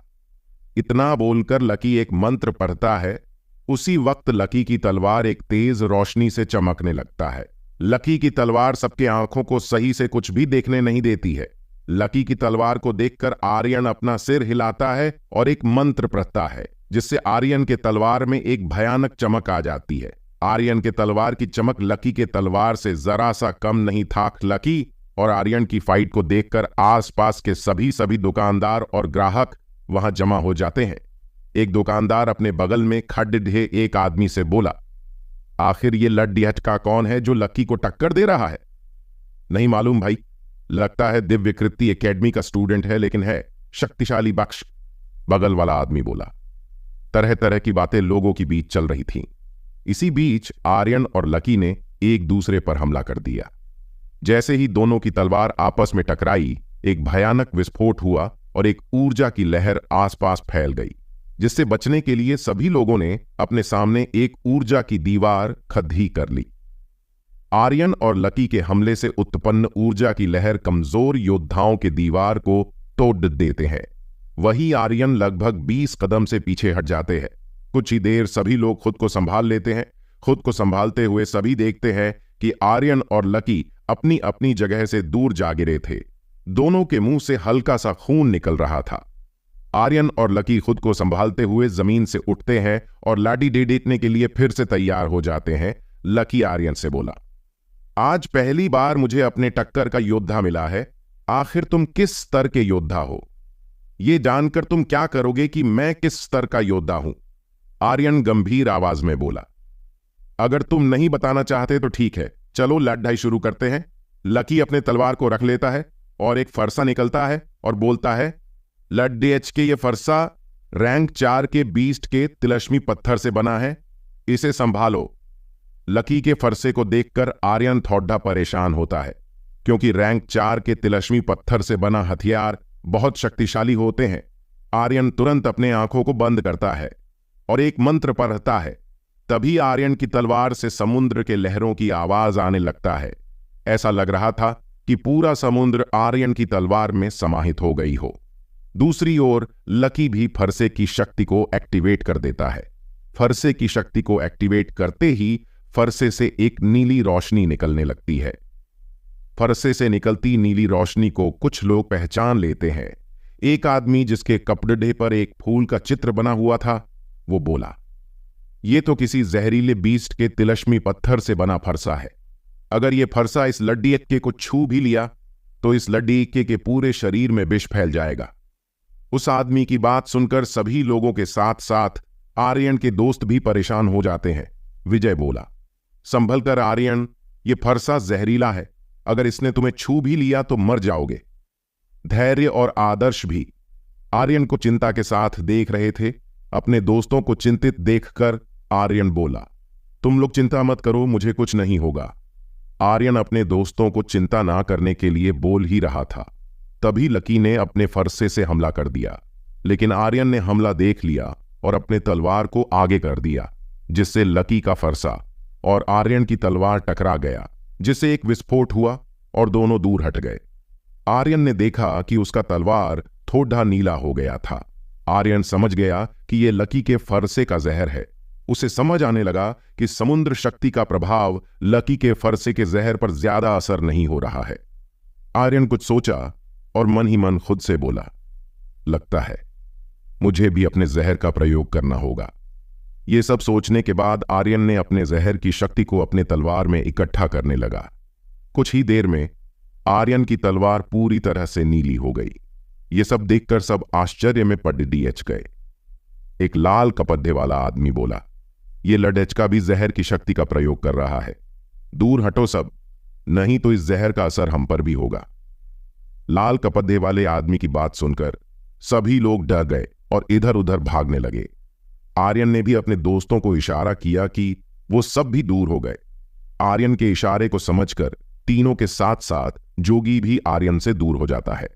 Speaker 1: इतना बोलकर लकी एक मंत्र पढ़ता है। उसी वक्त लकी की तलवार एक तेज रोशनी से चमकने लगता है। लकी की तलवार सबके आंखों को सही से कुछ भी देखने नहीं देती है। लकी की तलवार को देखकर आर्यन अपना सिर हिलाता है और एक मंत्र पढ़ता है, जिससे आर्यन के तलवार में एक भयानक चमक आ जाती है। आर्यन के तलवार की चमक लकी के तलवार से जरा सा कम नहीं था। लकी और आर्यन की फाइट को देखकर आसपास के सभी दुकानदार और ग्राहक वहां जमा हो जाते हैं। एक दुकानदार अपने बगल में खड़े एक आदमी से बोला, आखिर ये लड्डी हटका कौन है जो लकी को टक्कर दे रहा है? नहीं मालूम भाई, लगता है दिव्य कृति एकेडमी का स्टूडेंट है, लेकिन है शक्तिशाली बख्श, बगल वाला आदमी बोला। तरह तरह की बातें लोगों के बीच चल रही थीं। इसी बीच आर्यन और लकी ने एक दूसरे पर हमला कर दिया। जैसे ही दोनों की तलवार आपस में टकराई, एक भयानक विस्फोट हुआ और एक ऊर्जा की लहर आसपास फैल गई, जिससे बचने के लिए सभी लोगों ने अपने सामने एक ऊर्जा की दीवार खड़ी कर ली। आर्यन और लकी के हमले से उत्पन्न ऊर्जा की लहर कमजोर योद्धाओं के दीवार को तोड़ देते हैं। वही आर्यन लगभग 20 कदम से पीछे हट जाते हैं। कुछ ही देर सभी लोग खुद को संभाल लेते हैं। खुद को संभालते हुए सभी देखते हैं कि आर्यन और लकी अपनी अपनी जगह से दूर जा गिरे थे। दोनों के मुंह से हल्का सा खून निकल रहा था। आर्यन और लकी खुद को संभालते हुए जमीन से उठते हैं और लाठी डेटने के लिए फिर से तैयार हो जाते हैं। लकी आर्यन से बोला, आज पहली बार मुझे अपने टक्कर का योद्धा मिला है। आखिर तुम किस स्तर के योद्धा हो? यह जानकर तुम क्या करोगे कि मैं किस स्तर का योद्धा हूं? आर्यन गंभीर आवाज में बोला। अगर तुम नहीं बताना चाहते तो ठीक है, चलो लड़ाई शुरू करते हैं। लकी अपने तलवार को रख लेता है और एक फरसा निकलता है और बोलता है, लड्डे एच के ये फरसा रैंक 4 के बीस्ट के तिलस्मी पत्थर से बना है, इसे संभालो। लकी के फरसे को देखकर आर्यन थोड़ा परेशान होता है, क्योंकि रैंक 4 के तिलस्मी पत्थर से बना हथियार बहुत शक्तिशाली होते हैं। आर्यन तुरंत अपने आंखों को बंद करता है और एक मंत्र पढ़ता है। तभी आर्यन की तलवार से समुद्र के लहरों की आवाज आने लगता है। ऐसा लग रहा था कि पूरा समुद्र आर्यन की तलवार में समाहित हो गई हो। दूसरी ओर लकी भी फरसे की शक्ति को एक्टिवेट कर देता है। फरसे की शक्ति को एक्टिवेट करते ही फरसे से एक नीली रोशनी निकलने लगती है। फरसे से निकलती नीली रोशनी को कुछ लोग पहचान लेते हैं। एक आदमी जिसके कपड़े पर एक फूल का चित्र बना हुआ था, वो बोला, ये तो किसी जहरीले बीस्ट के तिलस्मी पत्थर से बना फरसा है। अगर ये फरसा इस लड्डी इक्के को छू भी लिया तो इस लड्डी इक्के के पूरे शरीर में विष फैल जाएगा। उस आदमी की बात सुनकर सभी लोगों के साथ साथ आर्यन के दोस्त भी परेशान हो जाते हैं। विजय बोला, संभल कर आर्यन, ये फरसा जहरीला है। अगर इसने तुम्हें छू भी लिया तो मर जाओगे। धैर्य और आदर्श भी आर्यन को चिंता के साथ देख रहे थे। अपने दोस्तों को चिंतित देखकर आर्यन बोला, तुम लोग चिंता मत करो, मुझे कुछ नहीं होगा। आर्यन अपने दोस्तों को चिंता ना करने के लिए बोल ही रहा था, तभी लकी ने अपने फरसे से हमला कर दिया। लेकिन आर्यन ने हमला देख लिया और अपने तलवार को आगे कर दिया, जिससे लकी का फरसा और आर्यन की तलवार टकरा गया, जिससे एक विस्फोट हुआ और दोनों दूर हट गए। आर्यन ने देखा कि उसका तलवार थोड़ा नीला हो गया था। आर्यन समझ गया कि यह लकी के फरसे का जहर है। उसे समझ आने लगा कि समुद्र शक्ति का प्रभाव लकी के फरसे के जहर पर ज्यादा असर नहीं हो रहा है। आर्यन कुछ सोचा और मन ही मन खुद से बोला, लगता है मुझे भी अपने जहर का प्रयोग करना होगा। ये सब सोचने के बाद आर्यन ने अपने जहर की शक्ति को अपने तलवार में इकट्ठा करने लगा। कुछ ही देर में आर्यन की तलवार पूरी तरह से नीली हो गई। ये सब देखकर सब आश्चर्य में पड़िडियच गए। एक लाल कपड़े वाला आदमी बोला, ये लडेचका भी जहर की शक्ति का प्रयोग कर रहा है। दूर हटो सब, नहीं तो इस जहर का असर हम पर भी होगा। लाल कपड़े वाले आदमी की बात सुनकर सभी लोग डर गए और इधर उधर भागने लगे। आर्यन ने भी अपने दोस्तों को इशारा किया कि वो सब भी दूर हो गए। आर्यन के इशारे को समझकर तीनों के साथ साथ जोगी भी आर्यन से दूर हो जाता है।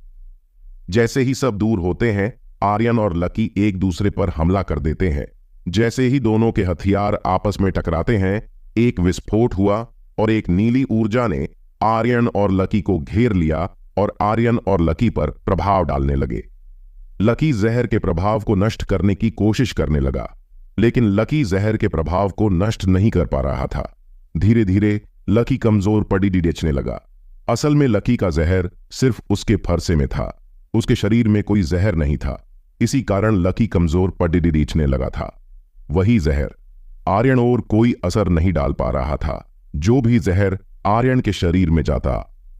Speaker 1: जैसे ही सब दूर होते हैं, आर्यन और लकी एक दूसरे पर हमला कर देते हैं। जैसे ही दोनों के हथियार आपस में टकराते हैं, एक विस्फोट हुआ और एक नीली ऊर्जा ने आर्यन और लकी को घेर लिया और आर्यन और लकी पर प्रभाव डालने लगे। लकी जहर के प्रभाव को नष्ट करने की कोशिश करने लगा, लेकिन लकी जहर के प्रभाव को नष्ट नहीं कर पा रहा था। धीरे धीरे लकी कमजोर पड़िडियचने लगा। असल में लकी का जहर सिर्फ उसके फरसे में था, उसके शरीर में कोई जहर नहीं था। इसी कारण लकी कमजोर पड़िडियचने लगा था। वही जहर आर्यन और कोई असर नहीं डाल पा रहा था। जो भी जहर आर्यन के शरीर में जाता,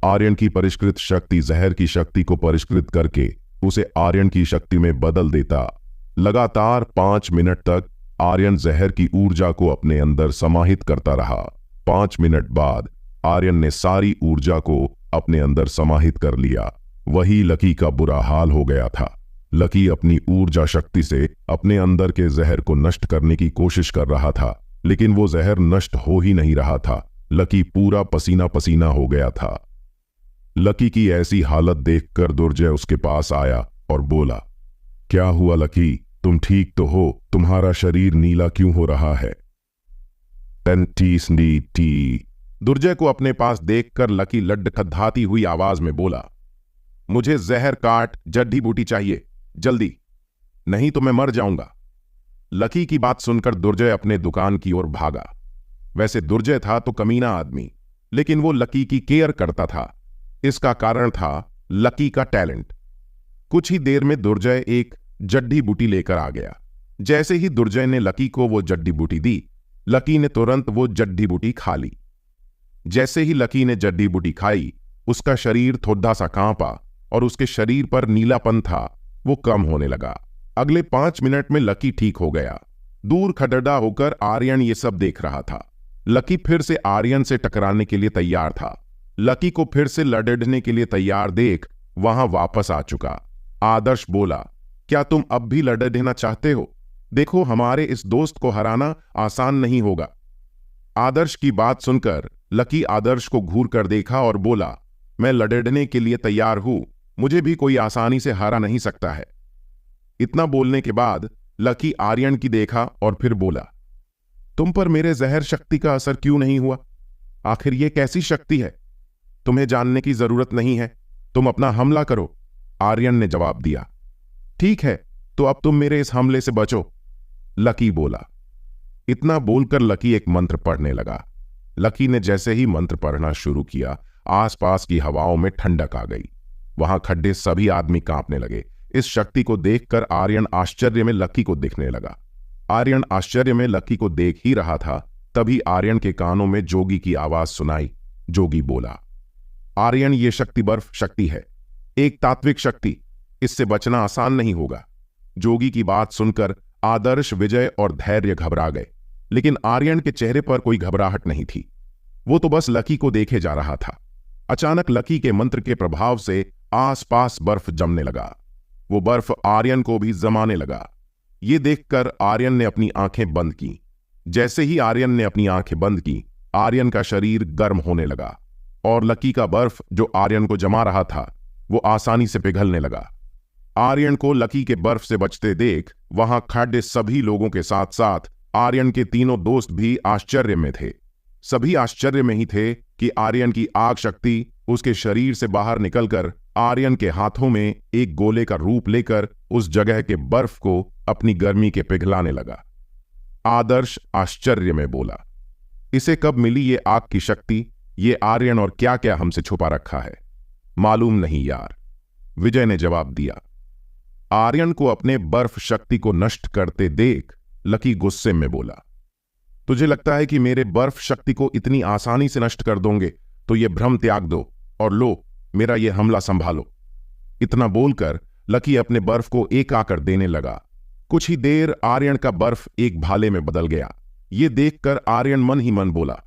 Speaker 1: आर्यन की परिष्कृत शक्ति जहर की शक्ति को परिष्कृत करके उसे आर्यन की शक्ति में बदल देता। लगातार 5 मिनट तक आर्यन जहर की ऊर्जा को अपने अंदर समाहित करता रहा। 5 मिनट बाद आर्यन ने सारी ऊर्जा को अपने अंदर समाहित कर लिया। वही लकी का बुरा हाल हो गया था। लकी अपनी ऊर्जा शक्ति से अपने अंदर के जहर को नष्ट करने की कोशिश कर रहा था, लेकिन वो जहर नष्ट हो ही नहीं रहा था। लकी पूरा पसीना पसीना हो गया था। लकी की ऐसी हालत देखकर दुर्जय उसके पास आया और बोला, क्या हुआ लकी, तुम ठीक तो हो? तुम्हारा शरीर नीला क्यों हो रहा है? दुर्जय को अपने पास देखकर लकी लड़खड़ाती हुई आवाज में बोला, मुझे जहर काट जड्डी बूटी चाहिए, जल्दी, नहीं तो मैं मर जाऊंगा। लकी की बात सुनकर दुर्जय अपने दुकान की ओर भागा। वैसे दुर्जय था तो कमीना आदमी, लेकिन वो लकी की केयर करता था। इसका कारण था लकी का टैलेंट। कुछ ही देर में दुर्जय एक जड्डी बूटी लेकर आ गया। जैसे ही दुर्जय ने लकी को वो जड्डी बूटी दी, लकी ने तुरंत वो जड्डी बूटी खा ली। जैसे ही लकी ने जड्डी बूटी खाई, उसका शरीर थोड़ा सा कांपा और उसके शरीर पर नीलापन था वो कम होने लगा। अगले 5 मिनट में लकी ठीक हो गया। दूर खटरडा होकर आर्यन ये सब देख रहा था। लकी फिर से आर्यन से टकराने के लिए तैयार था। लकी को फिर से लड़ने के लिए तैयार देख वहां वापस आ चुका। आदर्श बोला, क्या तुम अब भी लड़ना चाहते हो? देखो, हमारे इस दोस्त को हराना आसान नहीं होगा। आदर्श की बात सुनकर लकी आदर्श को घूर कर देखा और बोला, मैं लड़ने के लिए तैयार हूं, मुझे भी कोई आसानी से हरा नहीं सकता है। इतना बोलने के बाद लकी आर्यन की देखा और फिर बोला, तुम पर मेरे जहर शक्ति का असर क्यों नहीं हुआ? आखिर ये कैसी शक्ति है? तुम्हें जानने की जरूरत नहीं है, तुम अपना हमला करो, आर्यन ने जवाब दिया। ठीक है, तो अब तुम मेरे इस हमले से बचो, लकी बोला। इतना बोलकर लकी एक मंत्र पढ़ने लगा। लकी ने जैसे ही मंत्र पढ़ना शुरू किया, आसपास की हवाओं में ठंडक आ गई। वहां खड्डे सभी आदमी कांपने लगे। इस शक्ति को देखकर आर्यन आश्चर्य में लकी को देखने लगा। आर्यन आश्चर्य में लकी को देख ही रहा था, तभी आर्यन के कानों में जोगी की आवाज सुनाई। जोगी बोला, आर्यन, ये शक्ति बर्फ शक्ति है, एक तात्विक शक्ति, इससे बचना आसान नहीं होगा। जोगी की बात सुनकर आदर्श, विजय और धैर्य घबरा गए, लेकिन आर्यन के चेहरे पर कोई घबराहट नहीं थी। वो तो बस लकी को देखे जा रहा था। अचानक लकी के मंत्र के प्रभाव से आसपास बर्फ जमने लगा। वो बर्फ आर्यन को भी जमाने लगा। ये देखकर आर्यन ने अपनी आंखें बंद की। जैसे ही आर्यन ने अपनी आंखें बंद की, आर्यन का शरीर गर्म होने लगा और लकी का बर्फ जो आर्यन को जमा रहा था, वो आसानी से पिघलने लगा। आर्यन को लकी के बर्फ से बचते देख वहां खड़े सभी लोगों के साथ साथ आर्यन के तीनों दोस्त भी आश्चर्य में थे। सभी आश्चर्य में ही थे कि आर्यन की आग शक्ति उसके शरीर से बाहर निकलकर आर्यन के हाथों में एक गोले का रूप लेकर उस जगह के बर्फ को अपनी गर्मी के पिघलाने लगा। आदर्श आश्चर्य में बोला, इसे कब मिली ये आग की शक्ति? ये आर्यन और क्या क्या हमसे छुपा रखा है? मालूम नहीं यार, विजय ने जवाब दिया। आर्यन को अपने बर्फ शक्ति को नष्ट करते देख लकी गुस्से में बोला, तुझे लगता है कि मेरे बर्फ शक्ति को इतनी आसानी से नष्ट कर दोगे? तो ये भ्रम त्याग दो और लो, मेरा ये हमला संभालो। इतना बोलकर लकी अपने बर्फ को एक आकर देने लगा। कुछ ही देर आर्यन का बर्फ एक भाले में बदल गया। ये देखकर आर्यन मन ही मन बोला,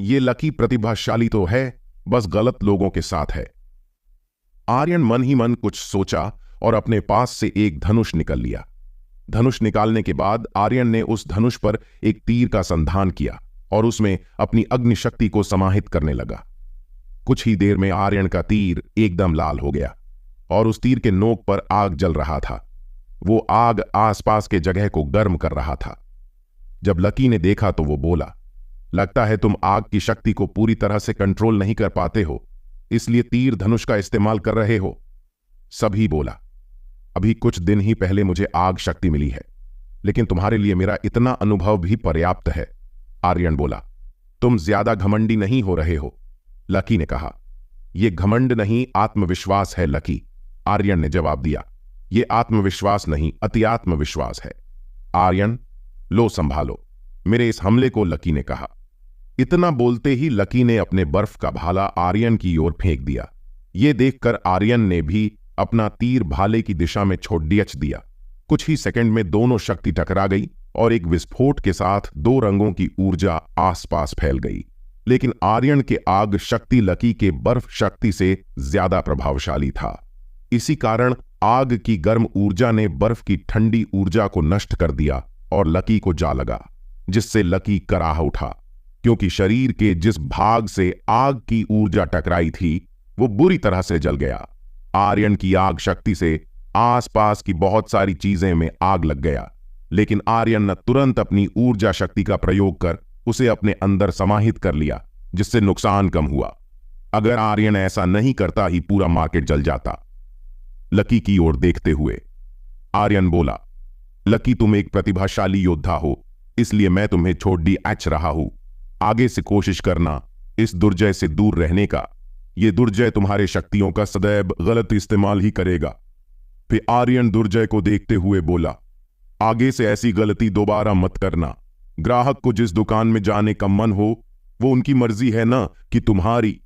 Speaker 1: ये लकी प्रतिभाशाली तो है, बस गलत लोगों के साथ है। आर्यन मन ही मन कुछ सोचा और अपने पास से एक धनुष निकल लिया। धनुष निकालने के बाद आर्यन ने उस धनुष पर एक तीर का संधान किया और उसमें अपनी अग्नि शक्ति को समाहित करने लगा। कुछ ही देर में आर्यन का तीर एकदम लाल हो गया और उस तीर के नोक पर आग जल रहा था। वो आग आसपास के जगह को गर्म कर रहा था। जब लकी ने देखा तो वो बोला, लगता है तुम आग की शक्ति को पूरी तरह से कंट्रोल नहीं कर पाते हो, इसलिए तीर धनुष का इस्तेमाल कर रहे हो। सभी बोला, अभी कुछ दिन ही पहले मुझे आग शक्ति मिली है, लेकिन तुम्हारे लिए मेरा इतना अनुभव भी पर्याप्त है। आर्यन बोला, तुम ज्यादा घमंडी नहीं हो रहे हो? लकी ने कहा, यह घमंड नहीं, आत्मविश्वास है लकी। आर्यन ने जवाब दिया, यह आत्मविश्वास नहीं, अति आत्मविश्वास है। आर्यन, लो संभालो मेरे इस हमले को, लकी ने कहा। इतना बोलते ही लकी ने अपने बर्फ का भाला आर्यन की ओर फेंक दिया। यह देखकर आर्यन ने भी अपना तीर भाले की दिशा में छोड़ दिया। कुछ ही सेकंड में दोनों शक्ति टकरा गई और एक विस्फोट के साथ दो रंगों की ऊर्जा आसपास फैल गई। लेकिन आर्यन के आग शक्ति लकी के बर्फ शक्ति से ज्यादा प्रभावशाली था। इसी कारण आग की गर्म ऊर्जा ने बर्फ की ठंडी ऊर्जा को नष्ट कर दिया और लकी को जा लगा, जिससे लकी कराह उठा, क्योंकि शरीर के जिस भाग से आग की ऊर्जा टकराई थी वो बुरी तरह से जल गया। आर्यन की आग शक्ति से आसपास की बहुत सारी चीजें में आग लग गया, लेकिन आर्यन ने तुरंत अपनी ऊर्जा शक्ति का प्रयोग कर उसे अपने अंदर समाहित कर लिया, जिससे नुकसान कम हुआ। अगर आर्यन ऐसा नहीं करता ही पूरा मार्केट जल जाता। लकी की ओर देखते हुए आर्यन बोला, लकी तुम एक प्रतिभाशाली योद्धा हो, इसलिए मैं तुम्हें छोड़ रहा हूं। आगे से कोशिश करना इस दुर्जय से दूर रहने का। यह दुर्जय तुम्हारे शक्तियों का सदैव गलत इस्तेमाल ही करेगा। फिर आर्यन दुर्जय को देखते हुए बोला, आगे से ऐसी गलती दोबारा मत करना। ग्राहक को जिस दुकान में जाने का मन हो वो उनकी मर्जी है ना कि तुम्हारी।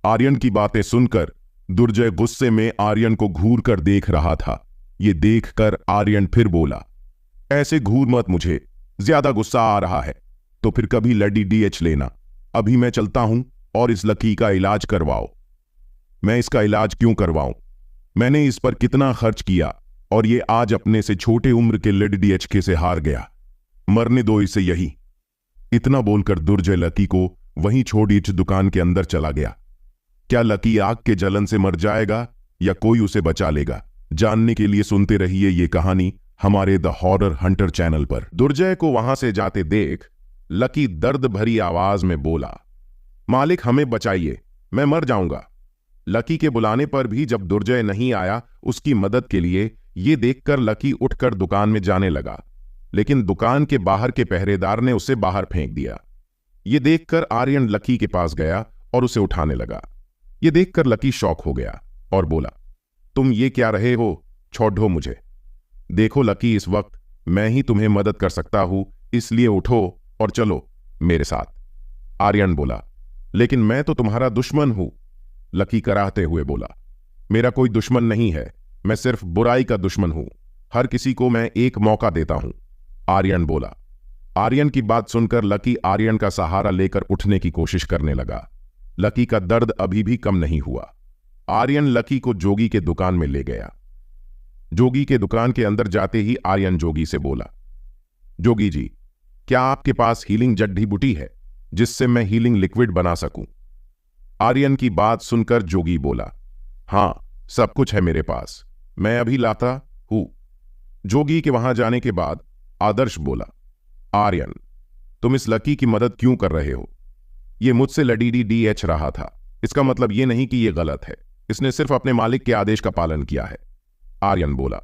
Speaker 1: आर्यन की बातें सुनकर दुर्जय गुस्से में आर्यन को घूर कर देख रहा था। ये देखकर आर्यन फिर बोला, ऐसे घूर मत, मुझे ज्यादा गुस्सा आ रहा है, तो फिर कभी लड़ी DH लेना। अभी मैं चलता हूं और इस लकी का इलाज करवाओ। मैं इसका इलाज क्यों करवाऊं? मैंने इस पर कितना खर्च किया और ये आज अपने से छोटे उम्र के लड़ी DHK से हार गया। मरने दो इसे यही। इतना बोलकर दुर्जय लकी को वहीं छोड़ इस दुकान के अंदर चला गया। क्या लकी आग के जलन से मर जाएगा या कोई उसे बचा लेगा? जानने के लिए सुनते रहिए ये कहानी हमारे द हॉरर हंटर चैनल पर। दुर्जय को वहां से जाते देख लकी दर्द भरी आवाज में बोला, मालिक हमें बचाइए, मैं मर जाऊंगा। लकी के बुलाने पर भी जब दुर्जय नहीं आया उसकी मदद के लिए, ये देखकर लकी उठकर दुकान में जाने लगा, लेकिन दुकान के बाहर के पहरेदार ने उसे बाहर फेंक दिया। ये देखकर आर्यन लकी के पास गया और उसे उठाने लगा। ये देखकर लकी शॉक हो गया और बोला, तुम ये क्या रहे हो, छोड़ो मुझे। देखो लकी, इस वक्त मैं ही तुम्हें मदद कर सकता हूं, इसलिए उठो और चलो मेरे साथ। आर्यन बोला, लेकिन मैं तो तुम्हारा दुश्मन हूं। लकी कराहते हुए बोला, मेरा कोई दुश्मन नहीं है, मैं सिर्फ बुराई का दुश्मन हूं, हर किसी को मैं एक मौका देता हूं। आर्यन बोला। आर्यन की बात सुनकर लकी आर्यन का सहारा लेकर उठने की कोशिश करने लगा। लकी का दर्द अभी भी कम नहीं हुआ। आर्यन लकी को जोगी के दुकान में ले गया। जोगी के दुकान के अंदर जाते ही आर्यन जोगी से बोला, जोगी जी, क्या आपके पास हीलिंग जड्डी बूटी है जिससे मैं हीलिंग लिक्विड बना सकूं? आर्यन की बात सुनकर जोगी बोला, हां, सब कुछ है मेरे पास, मैं अभी लाता हूं। जोगी के वहां जाने के बाद आदर्श बोला, आर्यन, तुम इस लकी की मदद क्यों कर रहे हो? ये मुझसे लडीडी रहा था, इसका मतलब ये नहीं कि ये गलत है, इसने सिर्फ अपने मालिक के आदेश का पालन किया है। आर्यन बोला,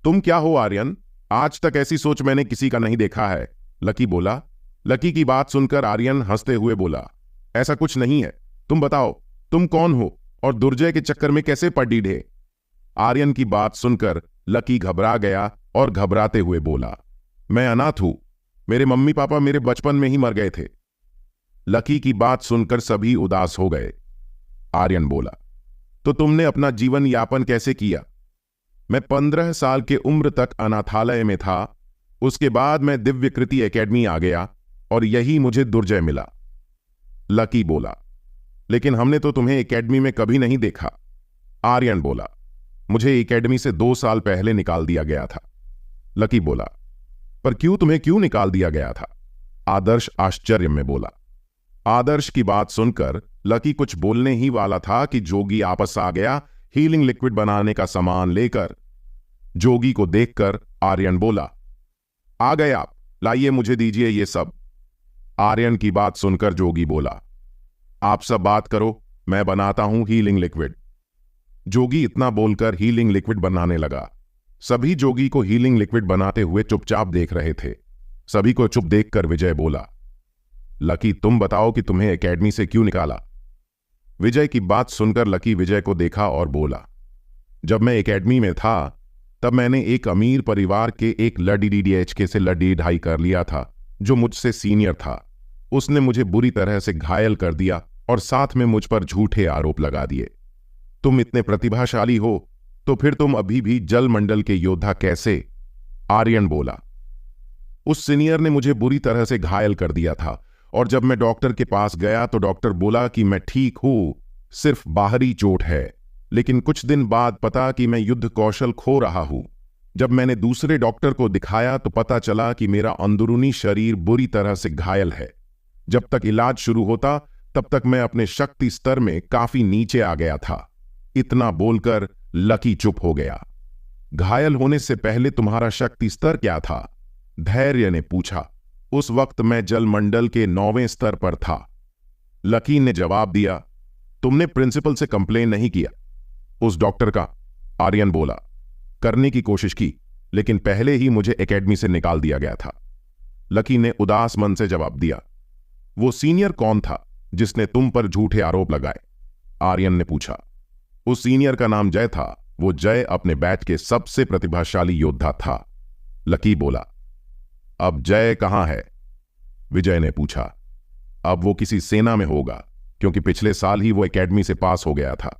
Speaker 1: तुम क्या हो आर्यन, आज तक ऐसी सोच मैंने किसी का नहीं देखा है। लकी बोला। लकी की बात सुनकर आर्यन हंसते हुए बोला, ऐसा कुछ नहीं है, तुम बताओ तुम कौन हो और दुर्जय के चक्कर में कैसे पड़ डीढ़े? आर्यन की बात सुनकर लकी घबरा गया और घबराते हुए बोला, मैं अनाथ हूं, मेरे मम्मी पापा मेरे बचपन में ही मर गए थे। लकी की बात सुनकर सभी उदास हो गए। आर्यन बोला, तो तुमने अपना जीवन यापन कैसे किया? मैं 15 साल के उम्र तक अनाथालय में था, उसके बाद मैं दिव्यकृति एकेडमी आ गया और यही मुझे दुर्जय मिला। लकी बोला, लेकिन हमने तो तुम्हें एकेडमी में कभी नहीं देखा। आर्यन बोला, मुझे एकेडमी से 2 साल पहले निकाल दिया गया था। लकी बोला, पर तुम्हें क्यों निकाल दिया गया था? आदर्श आश्चर्य में बोला। आदर्श की बात सुनकर लकी कुछ बोलने ही वाला था कि जोगी आपस आ गया हीलिंग लिक्विड बनाने का सामान लेकर। जोगी को देखकर आर्यन बोला, आ गए आप, लाइए मुझे दीजिए ये सब। आर्यन की बात सुनकर जोगी बोला, आप सब बात करो, मैं बनाता हूं हीलिंग लिक्विड। जोगी इतना बोलकर हीलिंग लिक्विड बनाने लगा। सभी जोगी को हीलिंग लिक्विड बनाते हुए चुपचाप देख रहे थे। सभी को चुप देखकर विजय बोला, लकी तुम बताओ कि तुम्हें एकेडमी से क्यों निकाला? विजय की बात सुनकर लकी विजय को देखा और बोला, जब मैं एकेडमी में था तब मैंने एक अमीर परिवार के एक लडीडीएचके से लड़ी ढाई कर लिया था, जो मुझसे सीनियर था। उसने मुझे बुरी तरह से घायल कर दिया और साथ में मुझ पर झूठे आरोप लगा दिए। तुम इतने प्रतिभाशाली हो तो फिर तुम अभी भी जल मंडल के योद्धा कैसे? आर्यन बोला, उस सीनियर ने मुझे बुरी तरह से घायल कर दिया था और जब मैं डॉक्टर के पास गया तो डॉक्टर बोला कि मैं ठीक हूं, सिर्फ बाहरी चोट है। लेकिन कुछ दिन बाद पता कि मैं युद्ध कौशल खो रहा हूं। जब मैंने दूसरे डॉक्टर को दिखाया तो पता चला कि मेरा अंदरूनी शरीर बुरी तरह से घायल है। जब तक इलाज शुरू होता तब तक मैं अपने शक्ति स्तर में काफी नीचे आ गया था। इतना बोलकर लकी चुप हो गया। घायल होने से पहले तुम्हारा शक्ति स्तर क्या था? धैर्य ने पूछा। उस वक्त मैं जलमंडल के 9वें स्तर पर था। लकी ने जवाब दिया, तुमने प्रिंसिपल से कंप्लेन नहीं किया? उस डॉक्टर का? आर्यन बोला, करने की कोशिश की, लेकिन पहले ही मुझे एकेडमी से निकाल दिया गया था। लकी ने उदास मन से जवाब दिया। वो सीनियर कौन था जिसने तुम पर झूठे आरोप लगाए? आर्यन ने पूछा। उस सीनियर का नाम जय था। वो जय अपने बैच के सबसे प्रतिभाशाली योद्धा था। लकी बोला। अब जय कहां है? विजय ने पूछा। अब वो किसी सेना में होगा, क्योंकि पिछले साल ही वो एकेडमी से पास हो गया था।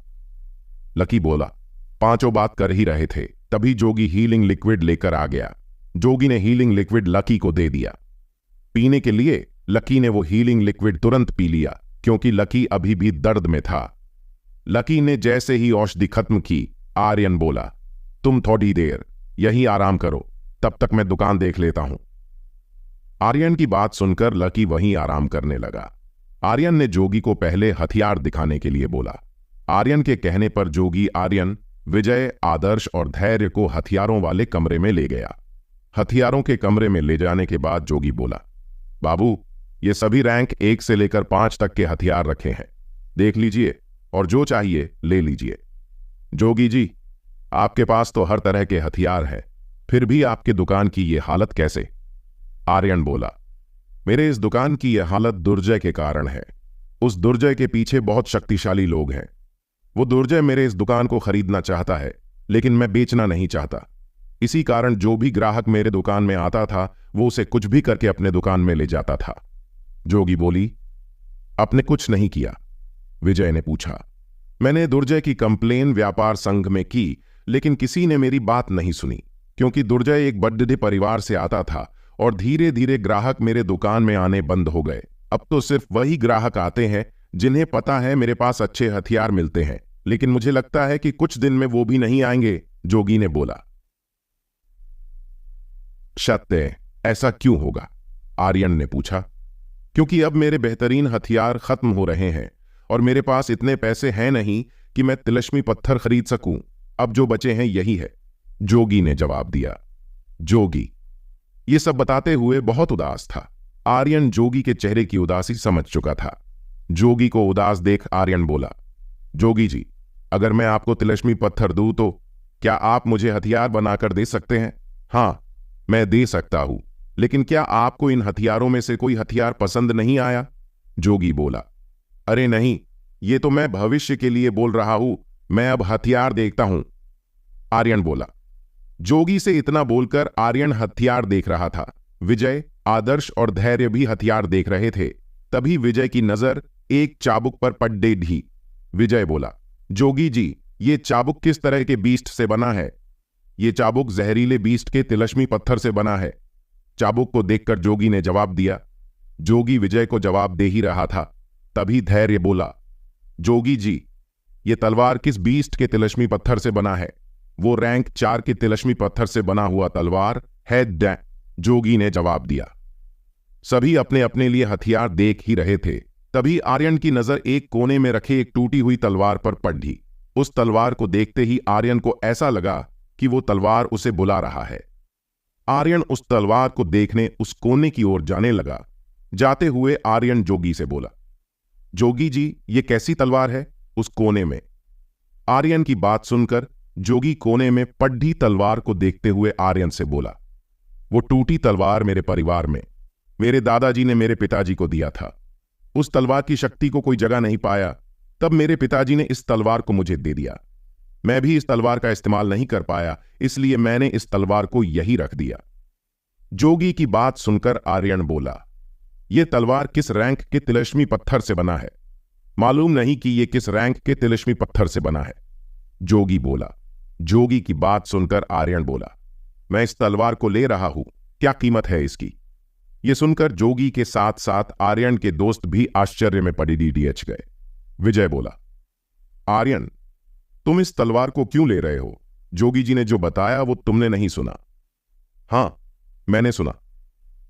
Speaker 1: लकी बोला। पांचों बात कर ही रहे थे, तभी जोगी हीलिंग लिक्विड लेकर आ गया। जोगी ने हीलिंग लिक्विड लकी को दे दिया। पीने के लिए लकी ने वो हीलिंग लिक्विड तुरंत पी लिया, क्योंकि लकी अभी भी दर्द में था। लकी ने जैसे ही औषधि खत्म की, आर्यन बोला, तुम थोड़ी देर यही आराम करो, तब तक मैं दुकान देख लेता हूं। आर्यन की बात सुनकर लकी वहीं आराम करने लगा। आर्यन ने जोगी को पहले हथियार दिखाने के लिए बोला। आर्यन के कहने पर जोगी आर्यन, विजय, आदर्श और धैर्य को हथियारों वाले कमरे में ले गया। हथियारों के कमरे में ले जाने के बाद जोगी बोला, बाबू, ये सभी रैंक 1 से लेकर 5 तक के हथियार रखे हैं, देख लीजिए और जो चाहिए ले लीजिए। जोगी जी, आपके पास तो हर तरह के हथियार हैं, फिर भी आपके दुकान की ये हालत कैसे? आर्यन बोला, मेरे इस दुकान की यह हालत दुर्जय के कारण है। उस दुर्जय के पीछे बहुत शक्तिशाली लोग हैं। वो दुर्जय मेरे इस दुकान को खरीदना चाहता है, लेकिन मैं बेचना नहीं चाहता। इसी कारण जो भी ग्राहक मेरे दुकान में आता था वो उसे कुछ भी करके अपने दुकान में ले जाता था। जोगी बोली, आपने कुछ नहीं किया? विजय ने पूछा। मैंने दुर्जय की कंप्लेन व्यापार संघ में की, लेकिन किसी ने मेरी बात नहीं सुनी, क्योंकि दुर्जय एक बड्ढे परिवार से आता था और धीरे धीरे ग्राहक मेरे दुकान में आने बंद हो गए। अब तो सिर्फ वही ग्राहक आते हैं जिन्हें पता है मेरे पास अच्छे हथियार मिलते हैं, लेकिन मुझे लगता है कि कुछ दिन में वो भी नहीं आएंगे। जोगी ने बोला। सत्य, ऐसा क्यों होगा? आर्यन ने पूछा। क्योंकि अब मेरे बेहतरीन हथियार खत्म हो रहे हैं और मेरे पास इतने पैसे हैं नहीं कि मैं तिलस्मी पत्थर खरीद सकूं। अब जो बचे हैं यही है, जोगी ने जवाब दिया। जोगी ये सब बताते हुए बहुत उदास था। आर्यन जोगी के चेहरे की उदासी समझ चुका था। जोगी को उदास देख आर्यन बोला, जोगी जी, अगर मैं आपको तिलस्मी पत्थर दूं तो क्या आप मुझे हथियार बनाकर दे सकते हैं? हाँ, मैं दे सकता हूं, लेकिन क्या आपको इन हथियारों में से कोई हथियार पसंद नहीं आया? जोगी बोला, अरे नहीं, ये तो मैं भविष्य के लिए बोल रहा हूं, मैं अब हथियार देखता हूं। आर्यन बोला। जोगी से इतना बोलकर आर्यन हथियार देख रहा था। विजय, आदर्श और धैर्य भी हथियार देख रहे थे। तभी विजय की नजर एक चाबुक पर पड़ गई। विजय बोला, जोगी जी, ये चाबुक किस तरह के बीस्ट से बना है? ये चाबुक जहरीले बीस्ट के तिलस्मी पत्थर से बना है। चाबुक को देखकर जोगी ने जवाब दिया। जोगी विजय को जवाब दे ही रहा था, तभी धैर्य बोला, जोगी जी, ये तलवार किस बीस्ट के तिलस्मी पत्थर से बना है? वो रैंक 4 के तिलस्मी पत्थर से बना हुआ तलवार है। जोगी ने जवाब दिया। सभी अपने अपने लिए हथियार देख ही रहे थे। तभी आर्यन की नजर एक कोने में रखे एक टूटी हुई तलवार पर पड़ी। उस तलवार को देखते ही आर्यन को ऐसा लगा कि वो तलवार उसे बुला रहा है। आर्यन उस तलवार को देखने उस कोने की ओर जाने लगा। जाते हुए आर्यन जोगी से बोला, जोगी जी, ये कैसी तलवार है? उस कोने में। आर्यन की बात सुनकर जोगी कोने में पड़ी तलवार को देखते हुए आर्यन से बोला, वो टूटी तलवार मेरे परिवार में मेरे दादाजी ने मेरे पिताजी को दिया था। उस तलवार की शक्ति को कोई जगह नहीं पाया, तब मेरे पिताजी ने इस तलवार को मुझे दे दिया। मैं भी इस तलवार का इस्तेमाल नहीं कर पाया, इसलिए मैंने इस तलवार को यही रख दिया। जोगी की बात सुनकर आर्यन बोला, यह तलवार किस रैंक के तिलस्मी पत्थर से बना है? मालूम नहीं कि यह किस रैंक के तिलस्मी पत्थर से बना है। जोगी बोला। जोगी की बात सुनकर आर्यन बोला, मैं इस तलवार को ले रहा हूं, क्या कीमत है इसकी? यह सुनकर जोगी के साथ साथ आर्यन के दोस्त भी आश्चर्य में पड़ी डीडीएच गए। विजय बोला, आर्यन, तुम इस तलवार को क्यों ले रहे हो? जोगी जी ने जो बताया वो तुमने नहीं सुना? हां, मैंने सुना,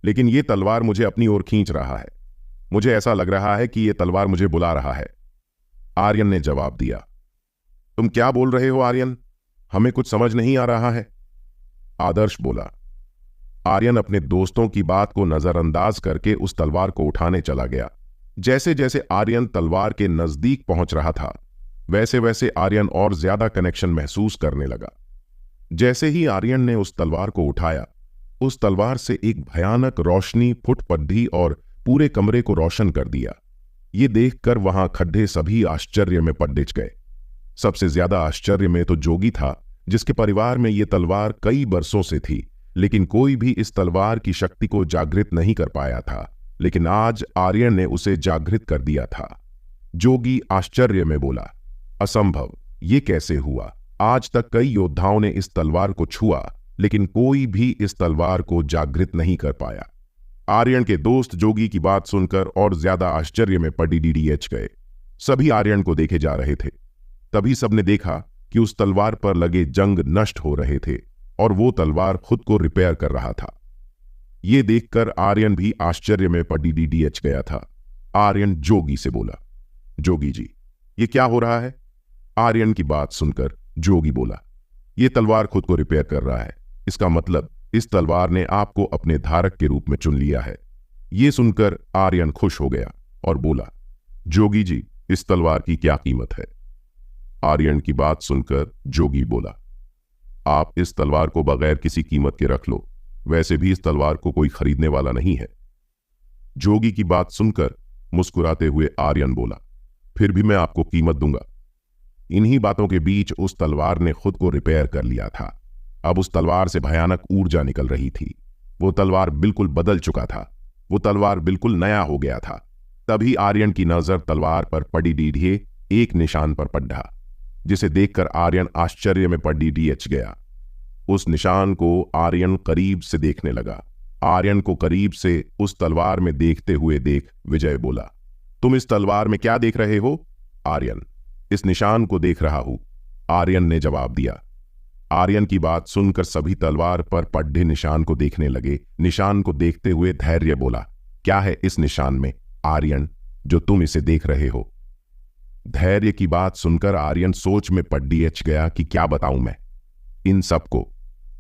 Speaker 1: लेकिन यह तलवार मुझे अपनी ओर खींच रहा है। मुझे ऐसा लग रहा है कि यह तलवार मुझे बुला रहा है। आर्यन ने जवाब दिया। तुम क्या बोल रहे हो आर्यन? हमें कुछ समझ नहीं आ रहा है। आदर्श बोला। आर्यन अपने दोस्तों की बात को नजरअंदाज करके उस तलवार को उठाने चला गया। जैसे जैसे आर्यन तलवार के नजदीक पहुंच रहा था, वैसे वैसे आर्यन और ज्यादा कनेक्शन महसूस करने लगा। जैसे ही आर्यन ने उस तलवार को उठाया, उस तलवार से एक भयानक रोशनी फुट पड़ी और पूरे कमरे को रोशन कर दिया। ये देखकर वहां खड्डे सभी आश्चर्य में पड़ गए। सबसे ज्यादा आश्चर्य में तो जोगी था, जिसके परिवार में ये तलवार कई बरसों से थी, लेकिन कोई भी इस तलवार की शक्ति को जागृत नहीं कर पाया था। लेकिन आज आर्यन ने उसे जागृत कर दिया था। जोगी आश्चर्य में बोला, असंभव, ये कैसे हुआ? आज तक कई योद्धाओं ने इस तलवार को छुआ, लेकिन कोई भी इस तलवार को जागृत नहीं कर पाया। आर्यन के दोस्त जोगी की बात सुनकर और ज्यादा आश्चर्य में पड़ी डीडीएच गए। सभी आर्यन को देखे जा रहे थे। तभी सबने देखा कि उस तलवार पर लगे जंग नष्ट हो रहे थे और वो तलवार खुद को रिपेयर कर रहा था। ये देखकर आर्यन भी आश्चर्य में पड़ी डीडीएच गया था। आर्यन जोगी से बोला, जोगी जी, ये क्या हो रहा है? आर्यन की बात सुनकर जोगी बोला, ये तलवार खुद को रिपेयर कर रहा है। इसका मतलब इस तलवार ने आपको अपने धारक के रूप में चुन लिया है। ये सुनकर आर्यन खुश हो गया और बोला, जोगी जी, इस तलवार की क्या कीमत है? आर्यन की बात सुनकर जोगी बोला, आप इस तलवार को बगैर किसी कीमत के रख लो, वैसे भी इस तलवार को कोई खरीदने वाला नहीं है। जोगी की बात सुनकर मुस्कुराते हुए आर्यन बोला, फिर भी मैं आपको कीमत दूंगा। इन्हीं बातों के बीच उस तलवार ने खुद को रिपेयर कर लिया था। अब उस तलवार से भयानक ऊर्जा निकल रही थी। वो तलवार बिल्कुल बदल चुका था। वो तलवार बिल्कुल नया हो गया था। तभी आर्यन की नजर तलवार पर पड़ी डीढ़े एक निशान पर पड़ा, जिसे देखकर आर्यन आश्चर्य में पड़ी डीएच गया। उस निशान को आर्यन करीब से देखने लगा। आर्यन को करीब से उस तलवार में देखते हुए देख विजय बोला, तुम इस तलवार में क्या देख रहे हो? आर्यन, इस निशान को देख रहा हूं, आर्यन ने जवाब दिया। आर्यन की बात सुनकर सभी तलवार पर पड्ढे निशान को देखने लगे। निशान को देखते हुए धैर्य बोला, क्या है इस निशान में आर्यन, जो तुम इसे देख रहे हो? धैर्य की बात सुनकर आर्यन सोच में पड्डीएच गया कि क्या बताऊं मैं इन सबको।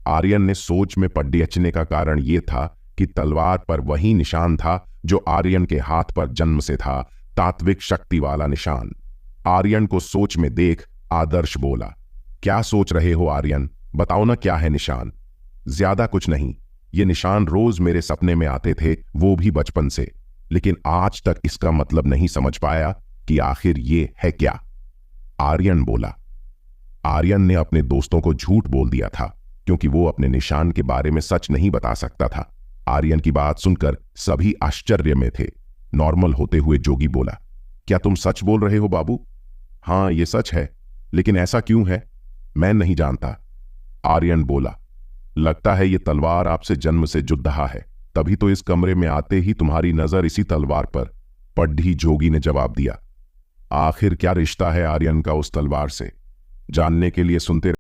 Speaker 1: आर्यन ने सोच में पड्डीएचने का कारण यह था कि तलवार पर वही निशान था जो आर्यन के हाथ पर जन्म से था, तात्विक शक्ति वाला निशान। आर्यन को सोच में देख आदर्श बोला, क्या सोच रहे हो आर्यन, बताओ ना क्या है निशान? ज्यादा कुछ नहीं, ये निशान रोज मेरे सपने में आते थे, वो भी बचपन से, लेकिन आज तक इसका मतलब नहीं समझ पाया कि आखिर ये है क्या। आर्यन बोला। आर्यन ने अपने दोस्तों को झूठ बोल दिया था, क्योंकि वो अपने निशान के बारे में सच नहीं बता सकता था। आर्यन की बात सुनकर सभी आश्चर्य में थे। नॉर्मल होते हुए जोगी बोला, क्या तुम सच बोल रहे हो बाबू? हाँ, ये सच है, लेकिन ऐसा क्यों है मैं नहीं जानता। आर्यन बोला, लगता है ये तलवार आपसे जन्म से जुड़ रहा है, तभी तो इस कमरे में आते ही तुम्हारी नजर इसी तलवार पर पड़ी। जोगी ने जवाब दिया। आखिर क्या रिश्ता है आर्यन का उस तलवार से, जानने के लिए सुनते